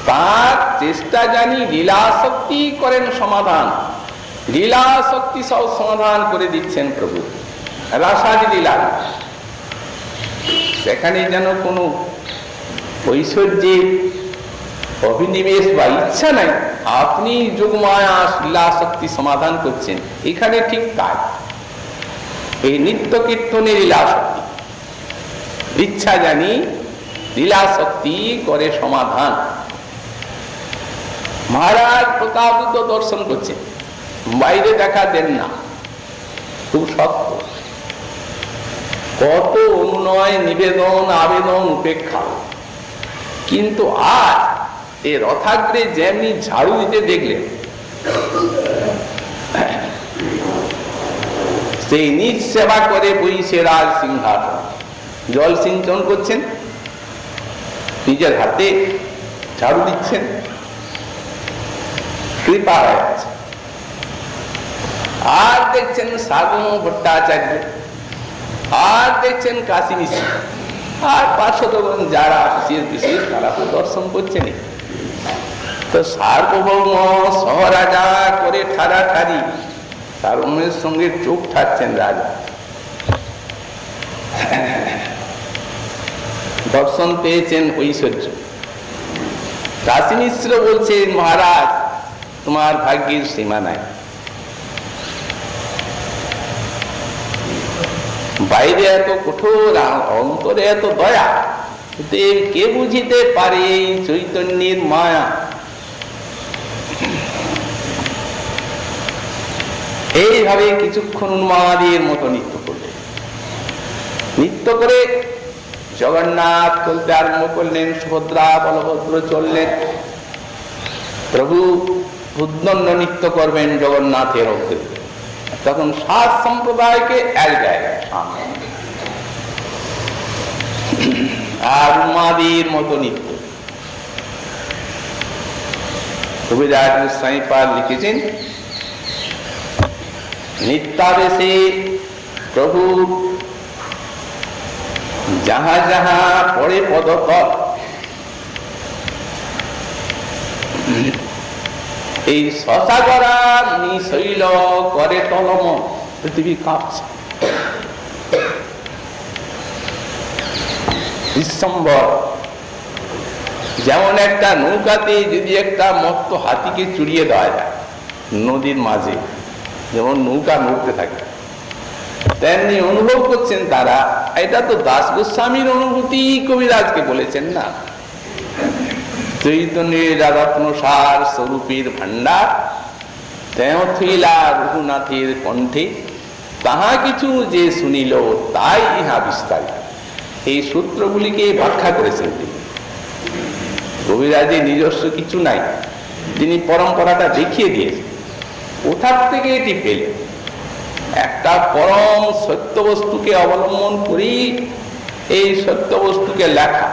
তার চেষ্টা জানি লীলা শক্তি করেন সমাধান। লীলা শক্তি সব সমাধান করে দিচ্ছেন প্রভু। রাসাদি লীলা, সেখানে যেন কোনো ঐশ্বর্যের অভিনিবেশ বা ইচ্ছা নাই, আপনি যোগমায়া লীলা শক্তি সমাধান করছেন। এখানে ঠিক তাই, এই নিত্য কীর্তনের লীলা শক্তি, ইচ্ছা জানি লীলা শক্তি করে সমাধান। মহারাজ প্রতাপিত দর্শন করছেন, বাইরে দেখা দেন না, খুব শক্ত। কত অনুনয়, নিবেদন, আবেদন, উপেক্ষা, কিন্তু আজ এই রথাগ্রে যেমনি ঝাড়ু দিতে দেখলেন, সেই নিজ সেবা করে বইছে রাজ সিংহাসন, জল সিঞ্চন করছেন, নিজের হাতে ঝাড়ু দিচ্ছেন, কৃপা হয়ে আছে। আর দেখছেন সাগম ভট্টাচার্য, আর দেখছেন কাশী মিশ্র, আর পার্শ্বদগণ যারা বিশেষ তারা তো দর্শন করছেন। তো সার্বভৌম সহরাজা করে ঠাড়াঠাড়ি সার্বভৌমের সঙ্গে চোখ ঠাচ্ছেন রাজা। দর্শন পেয়েছেন ঐশ্বর্য। কাশী মিশ্র বলছেন, মহারাজ তোমার ভাগ্যের সীমা নাই। বাইরে এত কঠোর, অন্তরে এত দয়া, কে বুঝিতে পারে এই চৈতন্যের মায়া। এইভাবে কিছুক্ষণ উন্মাদের মতো নৃত্য করলেন। নৃত্য করে জগন্নাথ চলতে আরম্ভ করলেন, সুভদ্রা বলভদ্র চললেন। প্রভু উদ্দণ্ড নৃত্য করবেন জগন্নাথের অগ্রে। তখন 7 সম্প্রদায়কে এক জায়গায় আর উন্মাদের মতো নৃত্য। কবিরাজ গোস্বামী পাদ লিখেছেন, নিত্যাবেশে প্রভু যাহা যাহা পড়ে পদতল, এই শশাগরা নিশৈল করে তলম, পৃথিবী কাঁপছে। বিশ্বম্বর যেমন একটা নৌকাতে যদি একটা মস্ত হাতিকে চুরিয়ে দেওয়া যায় নদীর মাঝে, যেমন নৌকা নড়তে থাকে, তেমনি অনুভব করছেন তারা। এটা তো দাস গোস্বামীর অনুভূতি কবিরাজকে বলেছেন না। চৈতন্যের রত্নসার স্বরূপের ভান্ডার তেঁথিলা রঘুনাথের কণ্ঠে, তাহা কিছু যে শুনিল তাই ইহা বিস্তারিত। এই সূত্রগুলিকে ব্যাখ্যা করেছেন তিনি। কবিরাজের নিজস্ব কিছু নাই, তিনি পরম্পরাটা দেখিয়ে দিয়েছেন। কোথার থেকে এটি পেলেন? একটা পরম সত্য বস্তুকে অবলম্বন করি এই সত্য বস্তুকে লেখা,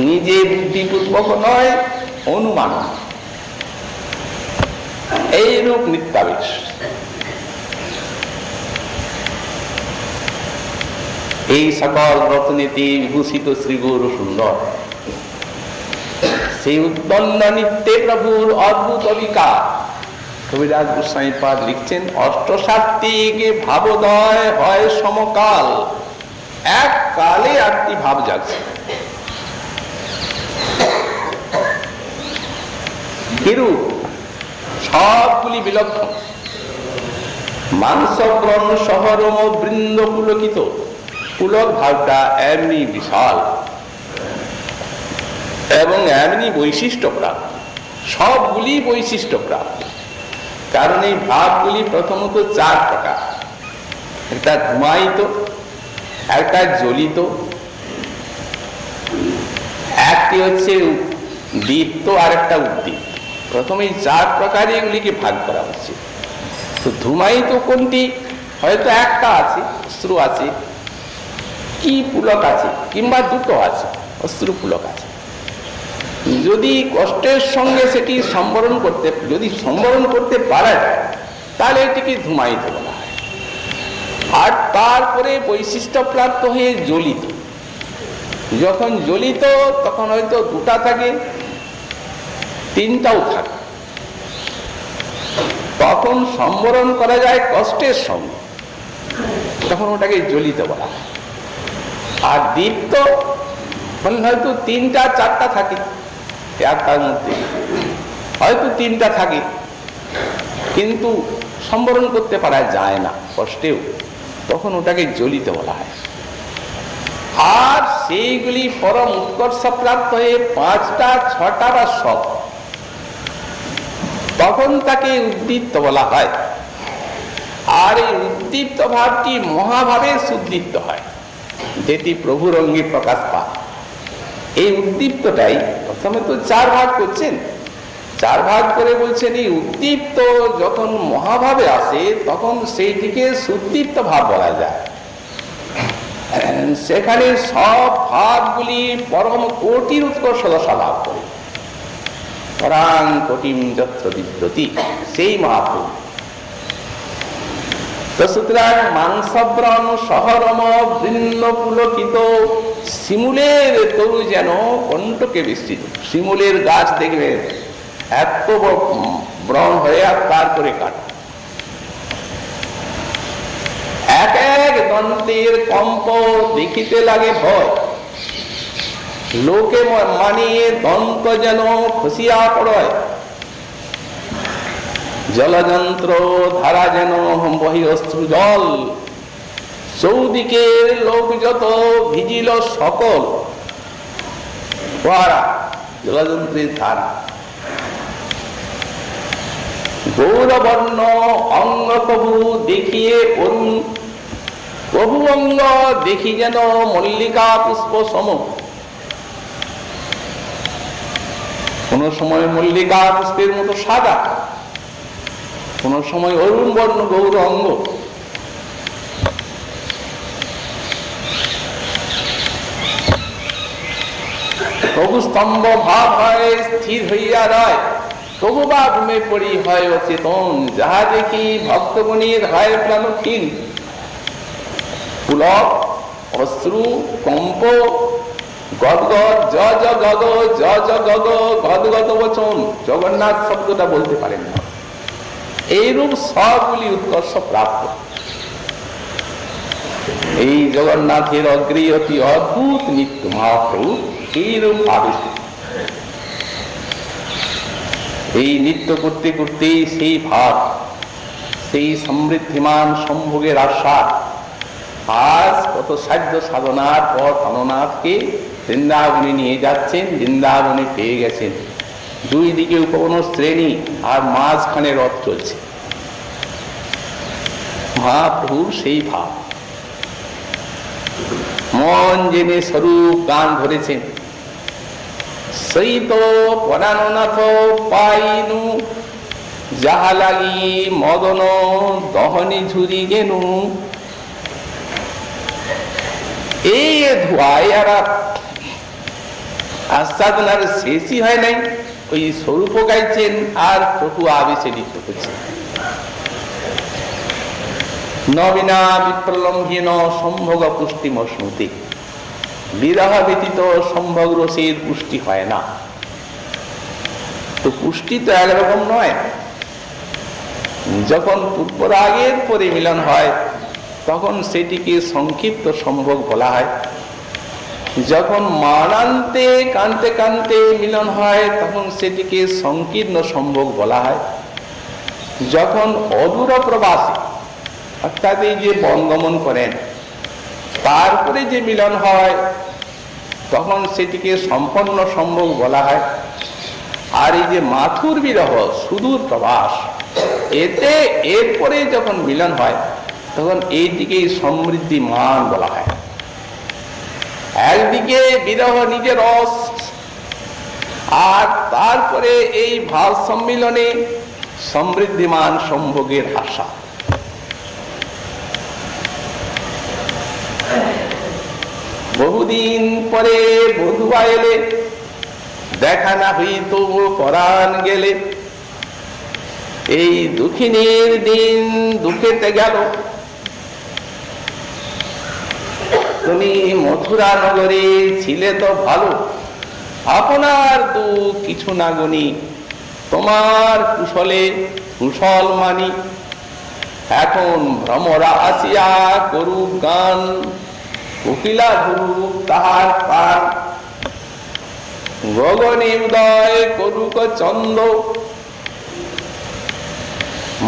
নিজে বুদ্ধিপূর্বক নয়, অনুমান। এইরূপ নিত্যাবেশ। এই সকল রত্নেতে বিভূষিত শ্রী গৌর সুন্দর, সেই উদ্দণ্ড নিত্যে প্রভুর অদ্ভুত অধিকার। কবিরাজ গোস্বামী পাদ লিখছেন, অষ্টসাত্ত্বিকে ভাবোদয় হয় সমকাল, এক কালে 8টি ভাব জাগছে। কিরূপ? সবগুলি বিলক্ষণ। মাংসব্রণ শহরম বৃন্দ পুলকিত, পুলক ভাবটা এমনি বিশাল এবং এমনি বৈশিষ্ট্য প্রাপ্ত, সবগুলি বৈশিষ্ট্য প্রাপ্ত। কারণ এই ভাবগুলি প্রথমত 4 প্রকার। একটা ধূমায়িত, একটা জ্বলিত, একটি হচ্ছে দীপ্ত আর একটা উদ্দীপ্ত। প্রথমে এই 4 প্রকারে এগুলিকে ভাগ করা হচ্ছে। তো ধূমায়িত কোনটি? হয়তো একটা আছে, অশ্রু আছে, কি পুলক আছে, কিংবা দুটো আছে, অশ্রু পুলক আছে। যদি কষ্টের সঙ্গে সেটি সম্বরণ করতে পারা যায়, তাহলে এটিকে ধূমায়িত বলা হয়। আর তারপরে বৈশিষ্ট্য প্রাপ্ত হয়ে জ্বলিত। যখন জ্বলিত তখন হয়তো 2টা থাকে, 3টাও থাকে, তখন সম্বরণ করা যায় কষ্টের সঙ্গে, তখন ওটাকে জ্বলিত বলা হয়। আর দীপ্ত হয়তো 3টা 4টা থাকে, একটার মধ্যে হয়তো 3টা থাকে, কিন্তু সম্বরণ করতে পারা যায় না কষ্টেও, তখন ওটাকে জ্বলিত বলা হয়। আর সেইগুলি পরম উৎকর্ষ প্রাপ্ত হয়ে 5টা 6টা বা সব, তখন তাকে উদ্দীপ্ত বলা হয়। আর এই উদ্দীপ্ত ভাবটি মহাভাবে সুদীপ্ত হয়, যেটি প্রভুর অঙ্গে প্রকাশ পায়। এই উদ্দীপ্তটাই প্রথমে তো 4 ভাগ করছেন, 4 ভাগ করে বলছেন এই উদ্দীপ্ত যখন মহাভাবে আসে তখন সেইটিকে সুদীপ্ত ভাব বলা যায়। সেখানে সব ভাবগুলি পরম কোটির উৎকর্ষ দশা লাভ করে, পরাং কোটিম যত্র বিদ্যতি, সেই মহাপ্রভু। তো সুতরাং মাংসব্রণ শহরম বৃন্ন পুলকিত, শিমুলের তরু যেন কণ্টকে বিস্তৃত। শিমুলের গাছ দেখবে এত ব্রণ হয়ে আর তারপরে কাটা, এক এক দন্তের কম্প দেখিতে লাগে ভয়, লোকে মানিয়ে দন্ত যেন খসিয়া পড়য়, জলযন্ত্র ধারা যেন বহি অশ্রু জল, চৌদিকের লোক যত ভিজিল সকল, জলযন্ত্রের ধারা। গৌরবর্ণ অঙ্গ প্রভু দেখিয়ে অরুণ, প্রভু অঙ্গ দেখি যেন মল্লিকা পুষ্প সম, কোন সময় মল্লিকা পুষ্পের মতো সাদা, কোন সময় অরুণ বর্ণ গৌর অঙ্গ। প্রভু স্তম্ভ ভাব হয় স্থির হইয়া রয়, প্রভু বা ঘুমে পড়ি হয় অচেতন, যাহা দেখি ভক্তগণের হয় প্রাণহীন। পুলক, অশ্রু, কম্প, গদগদ, জ জ গদ, জ জ গদ, গদগদ বচন, জগন্নাথ শব্দটা বলতে পারেন না। এইরূপ সবগুলি উৎকর্ষ প্রাপ্ত। এই জগন্নাথের অগ্রে অতি অদ্ভুত নিত্য মহাপ্রভু এইরূপ আবেশ। এই নৃত্য করতে করতে সেই ভাব, সেই সমৃদ্ধিমান সম্ভোগের আশা, আজ কত সাধ্য সাধনার পর অননাথকে বৃন্দাবনে নিয়ে যাচ্ছেন, বৃন্দাবনে পেয়ে গেছেন। 2 দিকে উপবন শ্রেণী আর মাঝখানে রথ চলছে। মহাপ্রভুর সেই ভাব মন জেনে স্বরূপ গান ধরেছেন। সেই তো পরাণনাথ পাইনু, যাহা লাগি মদন দহনি ঝুরি গেনু। এই ধোয়ায় আর আস্বাদনার শেষই হয় নাই, ওই স্বরূপ গাইছেন আর প্রভু আবেশে নৃত্য করছেন। নবীনা বিপ্রলম্ভীন সম্ভোগ পুষ্টি মশ্নুতি, বিরহ ব্যতীত সম্ভোগ রসের পুষ্টি হয় না। তো পুষ্টি তো একরকম নয়। যখন পূর্বরাগের পরে মিলন হয় তখন সেটিকে সংক্ষিপ্ত সম্ভোগ বলা হয়। যখন মানান্তে কানতে কানতে মিলন হয় তখন সেটিকে সংকীর্ণ সম্ভোগ বলা হয়। যখন অদূর প্রবাসী অর্থাৎ এই যে বনগমন করেন তারপরে যে মিলন হয় তখন সেটিকে সম্পন্ন সম্ভোগ বলা হয়। আর এই যে মাথুর বিরহ সুদূর প্রবাস, এতে এরপরে যখন মিলন হয় তখন এইদিকে সমৃদ্ধিমান বলা হয়। একদিকে বিরহ নিজের রস আর তারপরে এই ভাব সম্মিলনে সমৃদ্ধিমান সম্ভোগের আশা। বহুদিন পরে বধুয়া এলে, দেখা না হইত পরাণ গেলে। এই দুঃখিনীর দিন দুঃখেতে গেল, তুমি মথুরা নগরে ছিলে তো ভালো, আপনার দুঃখ কিছু না গুনি, তোমার কুশলে কুশল মানি। এখন ভ্রমরা আসিয়া করুক গান, কোকিলা ধরুক তাহার প্রাণ। গগনে উদয় করুক চন্দ্র,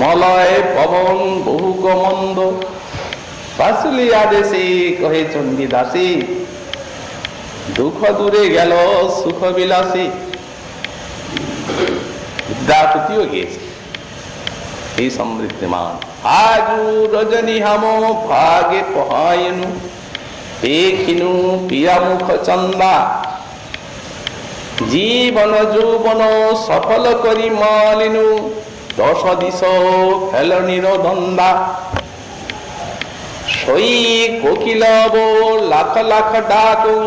মলয় পবন বহুক মন্দ। বাসুলিয়া দেশে কহে চণ্ডীদাসী, দুঃখ দূরে গেল সুখ বিলাসী। বিদ্যাপতিও গিয়েছে এই সমৃদ্ধিমান। আজু রজনী হাম ভাগে পহায়নু, দেখিনু পিয়া মুখ চন্দা। জীবন যৌবন সফল করি মলিনু, দশ দিশ ফেলনির দন্দা। সই কোকিল লাখ লাখ ডাকু,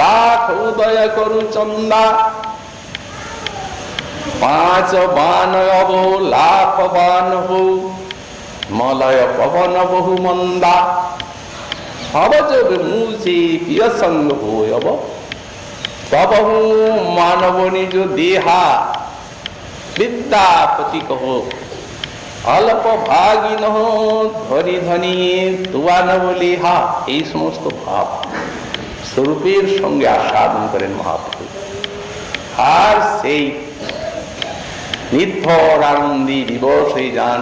লাখ উদয় করু চন্দা। পাঁচ বান অব লাখ বান হো, মলয় পবন বহু মন্দা। সবযোগ মুছে প্রিয় সঙ্গ হব, তবহু মানব নিজ দেহা। বিদ্যাপতি কহ অল্প ভাগিন ধরি ধনী তুয়ান বলিহা। এই সমস্ত ভাব স্বরূপের সঙ্গে আস্বাদন করেন মহাপ্রভু। আর সেই নির্ভর আনন্দী দিবসে যান,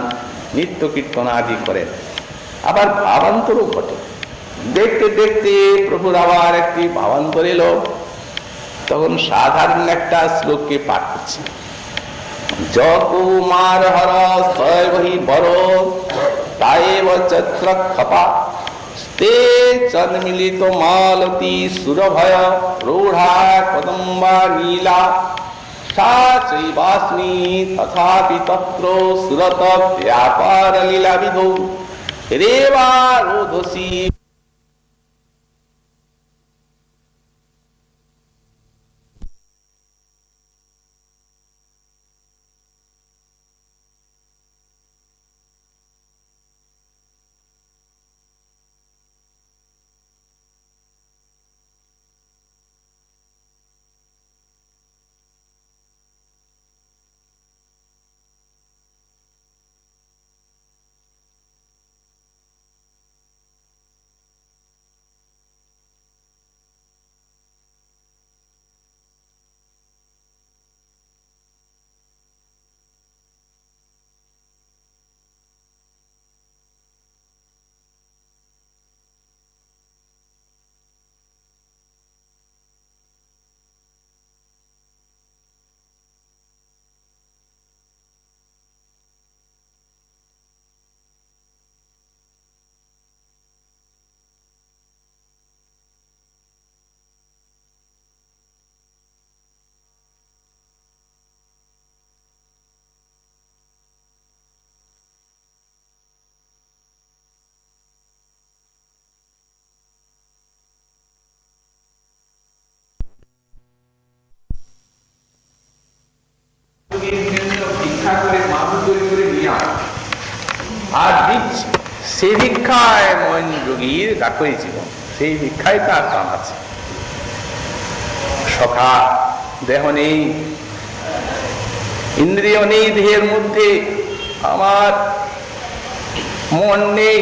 নিত্য কীর্তন আদি করেন। আবার ভাবান্তরও ঘটে। দেখতে দেখতে প্রভুর আবার একটি ভাবান্তর এলো। তখন সাধারণ একটা শ্লোককে পাঠ করছে। যকুমার হর সবহি বর, তায়েব চত্র খপা। তে চন্মিলিত মালতী সুরভয়, রূঢ়া কদম্বা নীলা। সা চৈবাস্মি তথাপি তত্র সুরত ব্যাপার লীলা বিধৌ। রেবা রোধসী ভিক্ষা করে মাদু তৈরি করে নিয়ে আর দিচ্ছে। সে ভিক্ষায় মন যোগীর ডাকই জীবন, সেই ভিক্ষায় তার কাম আছে। সখা দেহ নেই, ইন্দ্রিয় নেই দেহের মধ্যে, আমার মন নেই,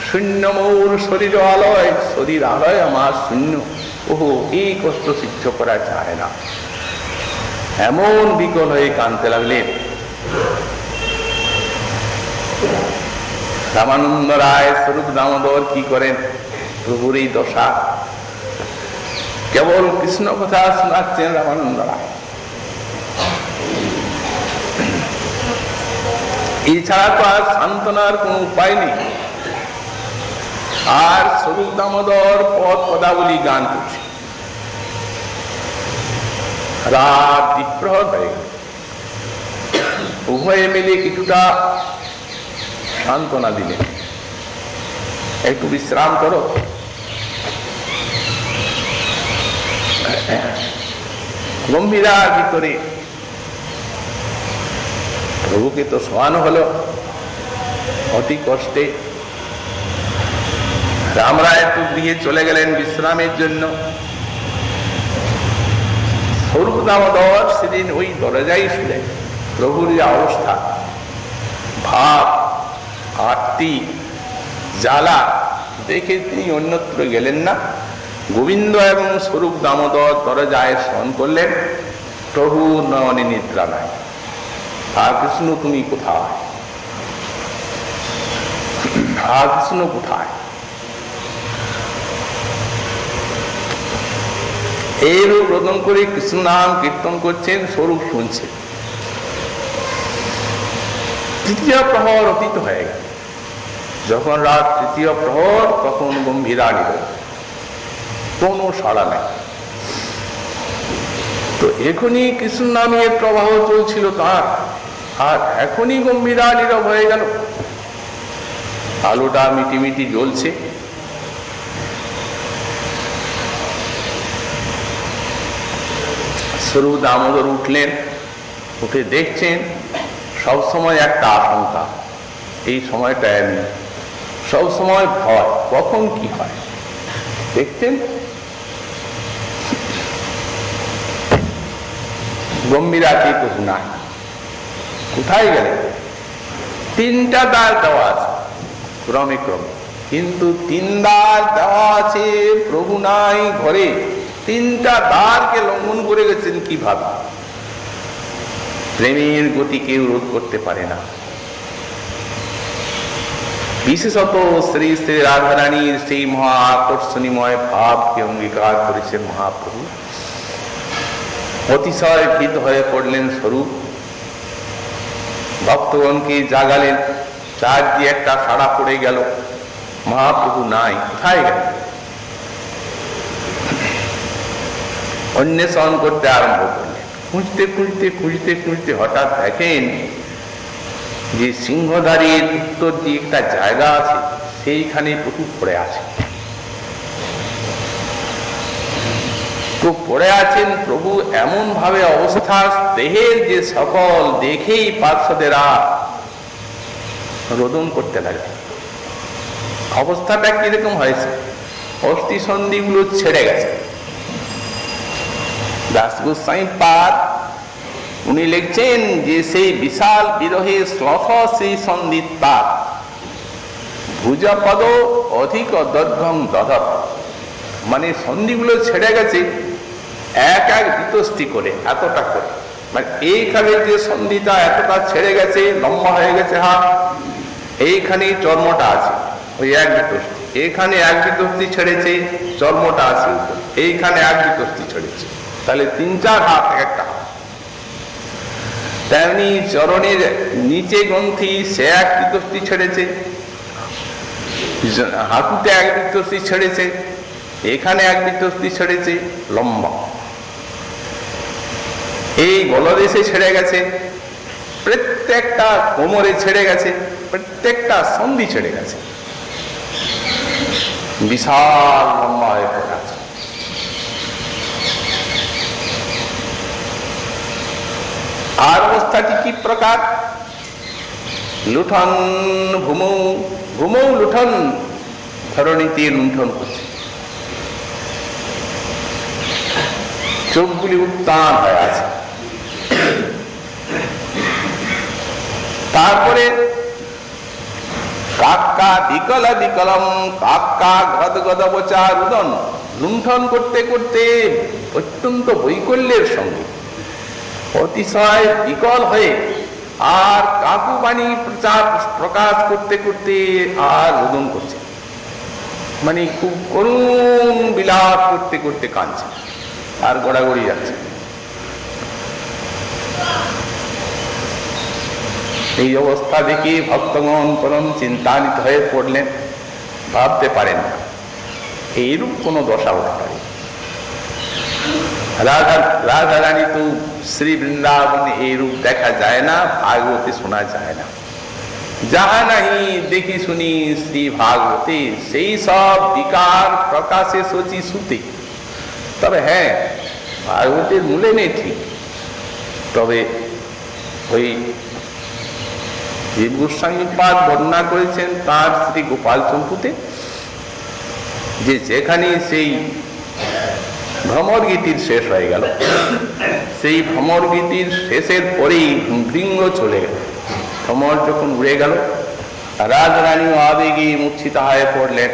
শূন্য মোর শরীর আলয়, শরীর আলয় আমার শূন্য। ওহো, এই কষ্ট সিদ্ধ করা যায় না। এমন বিকল হয়ে কাঁদতে লাগলেন। রামানন্দ রায় স্বরূপ দামোদর কি করেন? প্রভুর এই দশা, কেবল কৃষ্ণ কথা শোনাচ্ছেন রামানন্দ রায়। এছাড়া তো আর সান্ত্বনার কোন উপায় নেই। আর স্বরূপ দামোদর পদ পদাবলী গান করছে। রাত দ্বিপ্রহর হয়ে গেল। উভয়ে মিলে কিছুটা সান্ত্বনা দিলেন, একটু বিশ্রাম করো। গম্ভীরার ভিতরে প্রভুকে তো শোয়ানো হলো অতি কষ্টে। রামরায় একটু গৃহে চলে গেলেন বিশ্রামের জন্য। স্বরূপ দামোদর সেদিন ওই দরজায় শুলেন। প্রভুর যে অবস্থা, ভাব, আরতি, জ্বালা দেখে তিনি অন্যত্র গেলেন না। গোবিন্দ এবং স্বরূপ দামোদর দরজায় শয়ন করলেন। প্রভু নয়নে নিদ্রা নাই। আর কৃষ্ণ তুমি কোথায়? আর কৃষ্ণ কোথায়? এইরূপ রোদন করে কৃষ্ণ নাম কীর্তন করছেন, স্বরূপ শুনছেন। তৃতীয় প্রহর অতীত হয়ে গেল। যখন রাত তৃতীয় প্রহর, তখন গম্ভীরা নীরব, কোনো সাড়া নেই। তো এখনই কৃষ্ণ নামের প্রবাহ চলছিল তার, আর এখনই গম্ভীরা নীরব হয়ে গেল। আলোটা মিটিমিটি জ্বলছে। স্বরূপ দামোদর উঠলেন, উঠে দেখছেন সবসময় একটা আশঙ্কা, এই সময়টা এমনি সবসময় ভয়, কখন কি হয়। দেখছেন গম্ভীরাকে প্রভু নাই, কোথায় গেলে? তিনটা দ্বার দেওয়া আছে ক্রমে ক্রমে, কিন্তু তিন দ্বার দেওয়া আছে, প্রভু নাই ঘরে। তিনটা দ্বারকে লঙ্ঘন করে গেছেন কিভাবে? প্রেমের গতি কেউ রোধ করতে পারে না। বিশেষত শ্রী শ্রী রাধারানীর সেই মহা আকর্ষণীময় ভাবকে অঙ্গীকার করেছেন মহাপ্রভু। অতিশয় ভীত হয়ে পড়লেন স্বরূপ, ভক্তগণকে জাগালেন। চার দিয়ে একটা সাড়া পড়ে গেল, মহাপ্রভু নাই, কোথায় গেল? অন্বেষণ করতে আরম্ভ করলেন। খুঁজতে খুঁজতে খুঁজতে খুঁজতে হঠাৎ দেখেন যে সিংহধারীর উত্তর দিয়ে একটা জায়গা আছে, সেইখানে প্রভু পড়ে আছে। তো পড়ে আছেন প্রভু এমন ভাবে অবস্থা, দেহের যে সকল দেখেই পার্শ্বদেরা রোদন করতে লাগে। অবস্থাটা কিরকম হয়েছে? অস্থি সন্ধিগুলো ছেড়ে গেছে। দাসগোসাই পাদ উনি লিখছেন যে সেই বিশাল বিরহে শ্লথ সেই সন্ধিত তার ভুজপদ অধিক দৈর্ঘ্যং দধৎ, মানে সন্ধিগুলো ছেড়ে গেছে এক এক বিতষ্টি করে, এতটা করে। মানে এইখানে যে সন্ধিটা এতটা ছেড়ে গেছে, লম্বা হয়ে গেছে হাত, এইখানে চর্মটা আছে ওই এক বিতষ্টি, এইখানে এক বিতষ্টি ছেড়েছে, চর্মটা আছে উপর, এইখানে এক বিতষ্টি ছেড়েছে, তাহলে তিন চার হাত একটা হাত। তেমনি চরণের নিচে গ্রন্থি, সে এক বিতষ্টি ছেড়েছে, হাঁটুতে এক বিতষ্টি ছেড়েছে, এখানে এক বিতষ্টি ছেড়েছে, লম্বা। এই গলদেশে ছেড়ে গেছে, প্রত্যেকটা কোমরে ছেড়ে গেছে, প্রত্যেকটা সন্ধি ছেড়ে গেছে, বিশাল লম্বা হয়ে পড়ে আছে। আর অবস্থাটি কি প্রকার? লুঠন ভূমৌ, ভূমৌ লুঠন, ধরণীতে লুণ্ঠন করছে, চোখগুলি উত্তান হয়ে আছে। তারপরে কাক্কা বিকল বিকলম, কাক্কা গদ গদ বচা রুদন, লুণ্ঠন করতে করতে অত্যন্ত বৈকল্যের সঙ্গে অতিশয় বিকল হয়ে আর কাকু বাণী প্রকাশ করতে করতে আর রোদন করছে, মানে খুব করুণ বিলাপ করতে করতে কাঁদছে আর গড়াগড়ি যাচ্ছে। এই অবস্থা দেখে ভক্তগণ পরম চিন্তান্বিত হয়ে পড়লেন, ভাবতে পারেন না এইরূপ কোন দশা হতে পারে। রাধা রানী তো শ্রী বৃন্দাবনে এই রূপ দেখা যায় না, ভাগবতে শোনা যায় না। যাহা নাহি দেখি শুনি শ্রী ভাগবতে, সেই সব বিকার প্রকাশে সচি সুতে। তবে হ্যাঁ, ভাগবতের মূলে নেই ঠিক, তবে ওই জীব গোস্বামী পাদ বর্ণনা করেছেন তার শ্রী গোপাল চম্পুতে, যে যেখানে সেই ভ্রমর গীতির শেষ হয়ে গেল, সেই ভ্রমর গীতির শেষের পরেই ভৃঙ্গ চলে গেল। ভ্রমর যখন উড়ে গেল, রাজরানী আবেগে মূর্ছিতা হয়ে পড়লেন।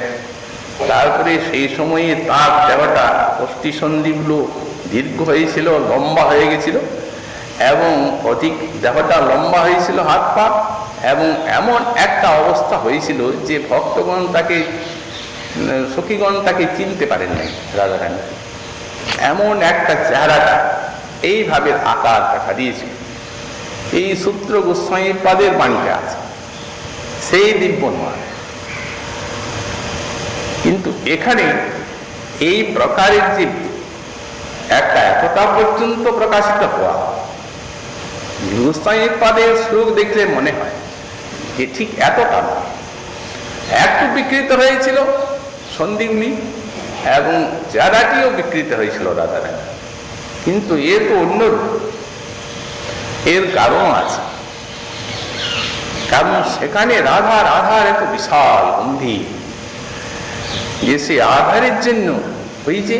তারপরে সেই সময়ে তার দেহটা অস্থি সন্ধিগুলো দীর্ঘ হয়েছিল, লম্বা হয়ে গেছিল, এবং অধিক দেহটা লম্বা হয়েছিল, হাত পা, এবং এমন একটা অবস্থা হয়েছিল যে ভক্তগণ তাকে, সখীগণ তাকে চিনতে পারেন নাই। রাধারানী এমন একটা চেহারাটা এইভাবে আকার দেখা দিয়েছিল। এই সূত্র গোস্বামী পাদের বাণীতে আছে, সেই দিব্য নয়। কিন্তু এখানে এই প্রকারের যে একটা এতটা পর্যন্ত প্রকাশিত হওয়া, গোস্বামী পাদের শ্লোক দেখলে মনে হয় যে ঠিক এতটা নয়। একটু বিকৃত হয়েছিল সন্ধিগুলি, এবং জায়গাটিও বিকৃত হয়েছিল রাধারানী, কিন্তু এর তো অন্যরূপ। এর কারণ আছে, কারণ সেখানে রাধার এত বিশাল গম্ভীর, যে সে আধারের জন্য ওই যে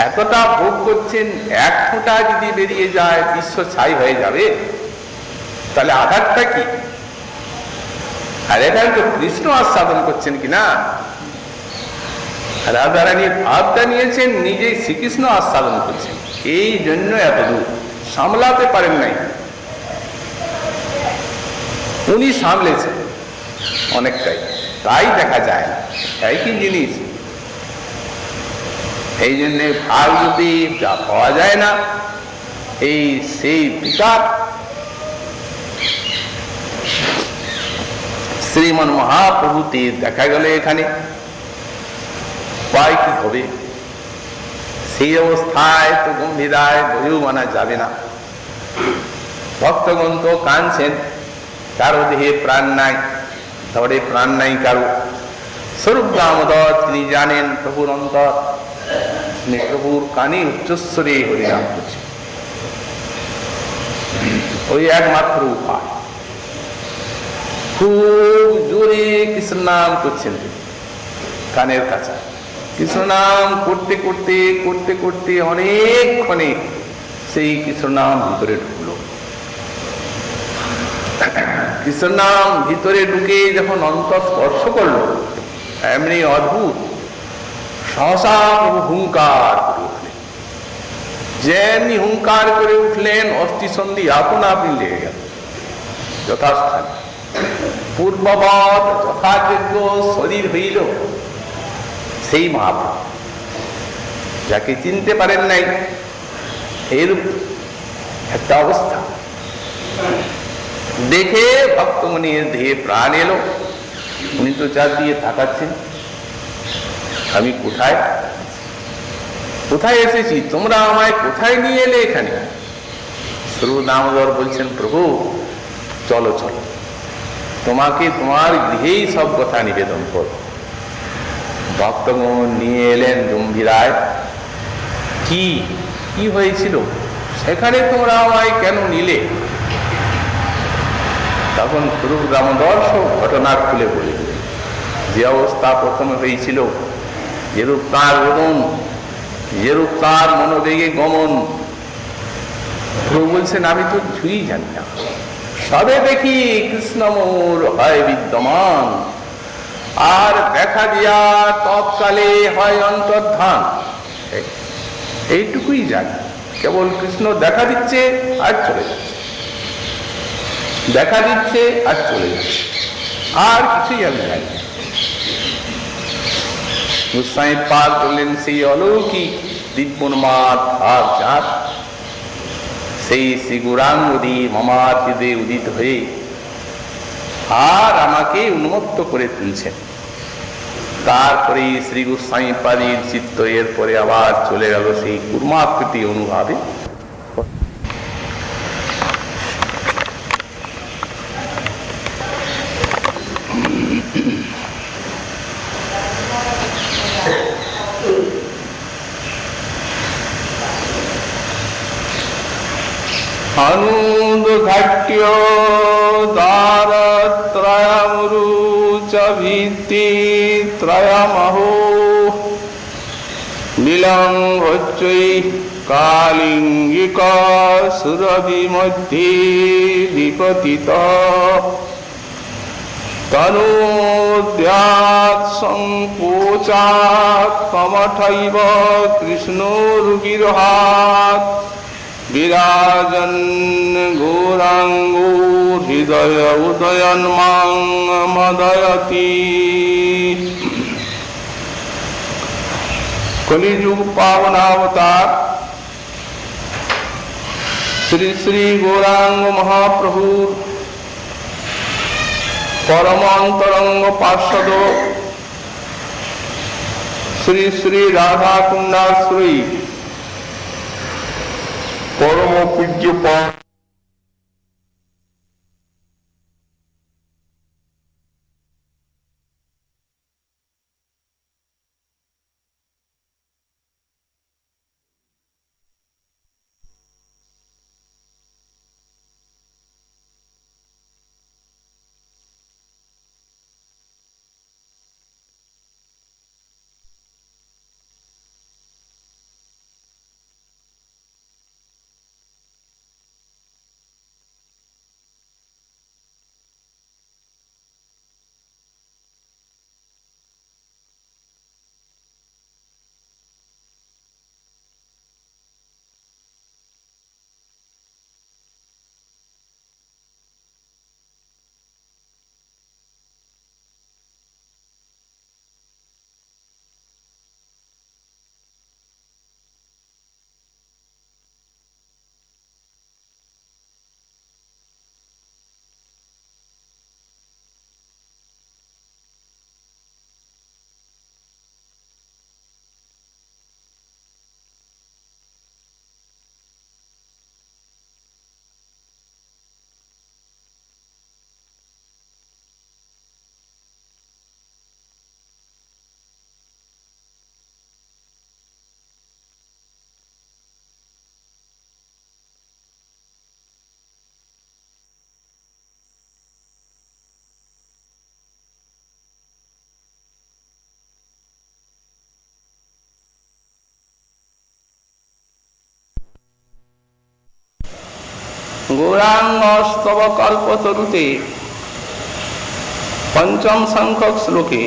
এতটা ভোগ করছেন, এক ফোঁটা যদি বেরিয়ে যায় বিশ্ব ছাই হয়ে যাবে, তাহলে আধারটা কি? আর এখানে তো কৃষ্ণ আস্বাদন করছেন কিনা, রাধারানীর ভাবটা নিয়েছেন, নিজেই শ্রীকৃষ্ণ আস্বাদন করছেন। এই জন্য এত দূর সামলাতে পারেন নাই, উনি সামলেছেন অনেকটাই, তাই দেখা যায় না। একই জিনিস, এই জন্য ভাগবতী যা পাওয়া যায় না, এই সেই বিকার শ্রীমন মহাপ্রভুতে দেখা গেল। এখানে উপায় কি হবে? সেই অবস্থায় তো গম্ভীরায় বইও মানা যাবে না। ভক্তগণ তো কাঁদছেন, কারো দেহে প্রাণ নাই, ধরে প্রাণ নাই কারো। স্বরূপ দামোদর তিনি জানেন প্রভুর অন্তর, তিনি প্রভুর কানে উচ্চস্বরে হরিনাম করছেন। ওই একমাত্র উপায়, খুব জোরে কৃষ্ণ নাম করছেন কানের কাছে। কৃষ্ণ নাম করতে করতে করতে করতে অনেকক্ষণে সেই কৃষ্ণ নাম ভিতরে ঢুকলো। কৃষ্ণ নাম ভিতরে ঢুকে যখন অন্তর স্পর্শ করলো, এমনি অদ্ভুত সহসা প্রভু হুঙ্কার করে উঠলেন। যেমনি হুঙ্কার করে উঠলেন, অস্থি সন্ধি আপনা আপনি লেগে গেল যথাস্থানে। পূর্ববৎ যথাযোগ্য শরীর হইল সেই মহাপ্রভু, যাকে চিনতে পারেন নাই, এরূপ একটা অবস্থা দেখে ভক্তমণির দেহে প্রাণ এলো। উনি তো চার দিয়ে তাকাচ্ছেন, আমি কোথায় কোথায় এসেছি, তোমরা আমায় কোথায় নিয়ে এলে এখানে? স্বরূপ দামোদর বলছেন, প্রভু চলো চলো, তোমাকে তোমার গৃহেই সব কথা নিবেদন করো। ভক্তগণ নিয়ে এলেন গম্ভীরায়। কি কি হয়েছিল সেখানে, তোমরা আমায় কেন নিলে? তখন স্বরূপ দামোদর সব ঘটনা খুলে বললেন। যে অবস্থা প্রথমে হয়েছিল, যেরূপ তাঁর রোদন, যেরূপ তাঁর মনোবেগে গমন, প্রভু বলছেন আমি তো কিছুই জানি না, সবে দেখি কৃষ্ণমূর হয় বিদ্যমান, আর দেখা দিয়া তৎকালে হয় অন্তর্ধান। এইটুকুই জানি, কেবল কৃষ্ণ দেখা দিচ্ছে আর চলে যাচ্ছে, দেখা দিচ্ছে আর চলে যাচ্ছে, আর কিছুই আমি জানি না। গোস্বামী পাদ বললেন, সেই অলৌকিক দিব্যন্মাদ আর জাত সেই শ্রী গৌরাঙ্গদি মমার হৃদয়ে উদিত হয়ে আর আমাকে উন্মত্ত করে তুলছেন। তারপরে শ্রী গোস্বামী পাদির চিত্ত এরপরে আবার চলে গেল সেই কুর্মাকৃতি অনুভাবে। अनुद्घट्य दारत्रयमुरुच भित्तित्रयमहो नीलंभोच्चै कालिङ्गिकासुरभिमध्ये विपतितः तनोद्यात् संकोचात् कमठैव कृष्णोर्विरहात् विराजन् गौराङ्गो हृदय उदयन्मां मदयति। कलियुग पावनावतार श्री श्री गौरांग महाप्रभु परम अंतरंग पार्षद श्री श्री राधा कुंडाश्रयी परम पूज्य गौरांग स्तव कल्पतरुते पंचम संख्यक श्लोके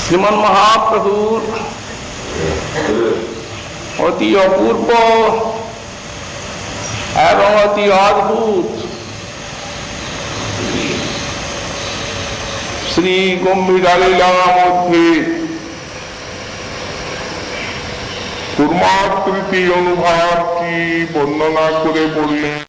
श्रीमन महाप्रभु अति अपूर्व एवं अति अद्भुत श्री गंभीरा लीला मध्य कुर्माकृति अनुभाव की वर्णना करे बोलने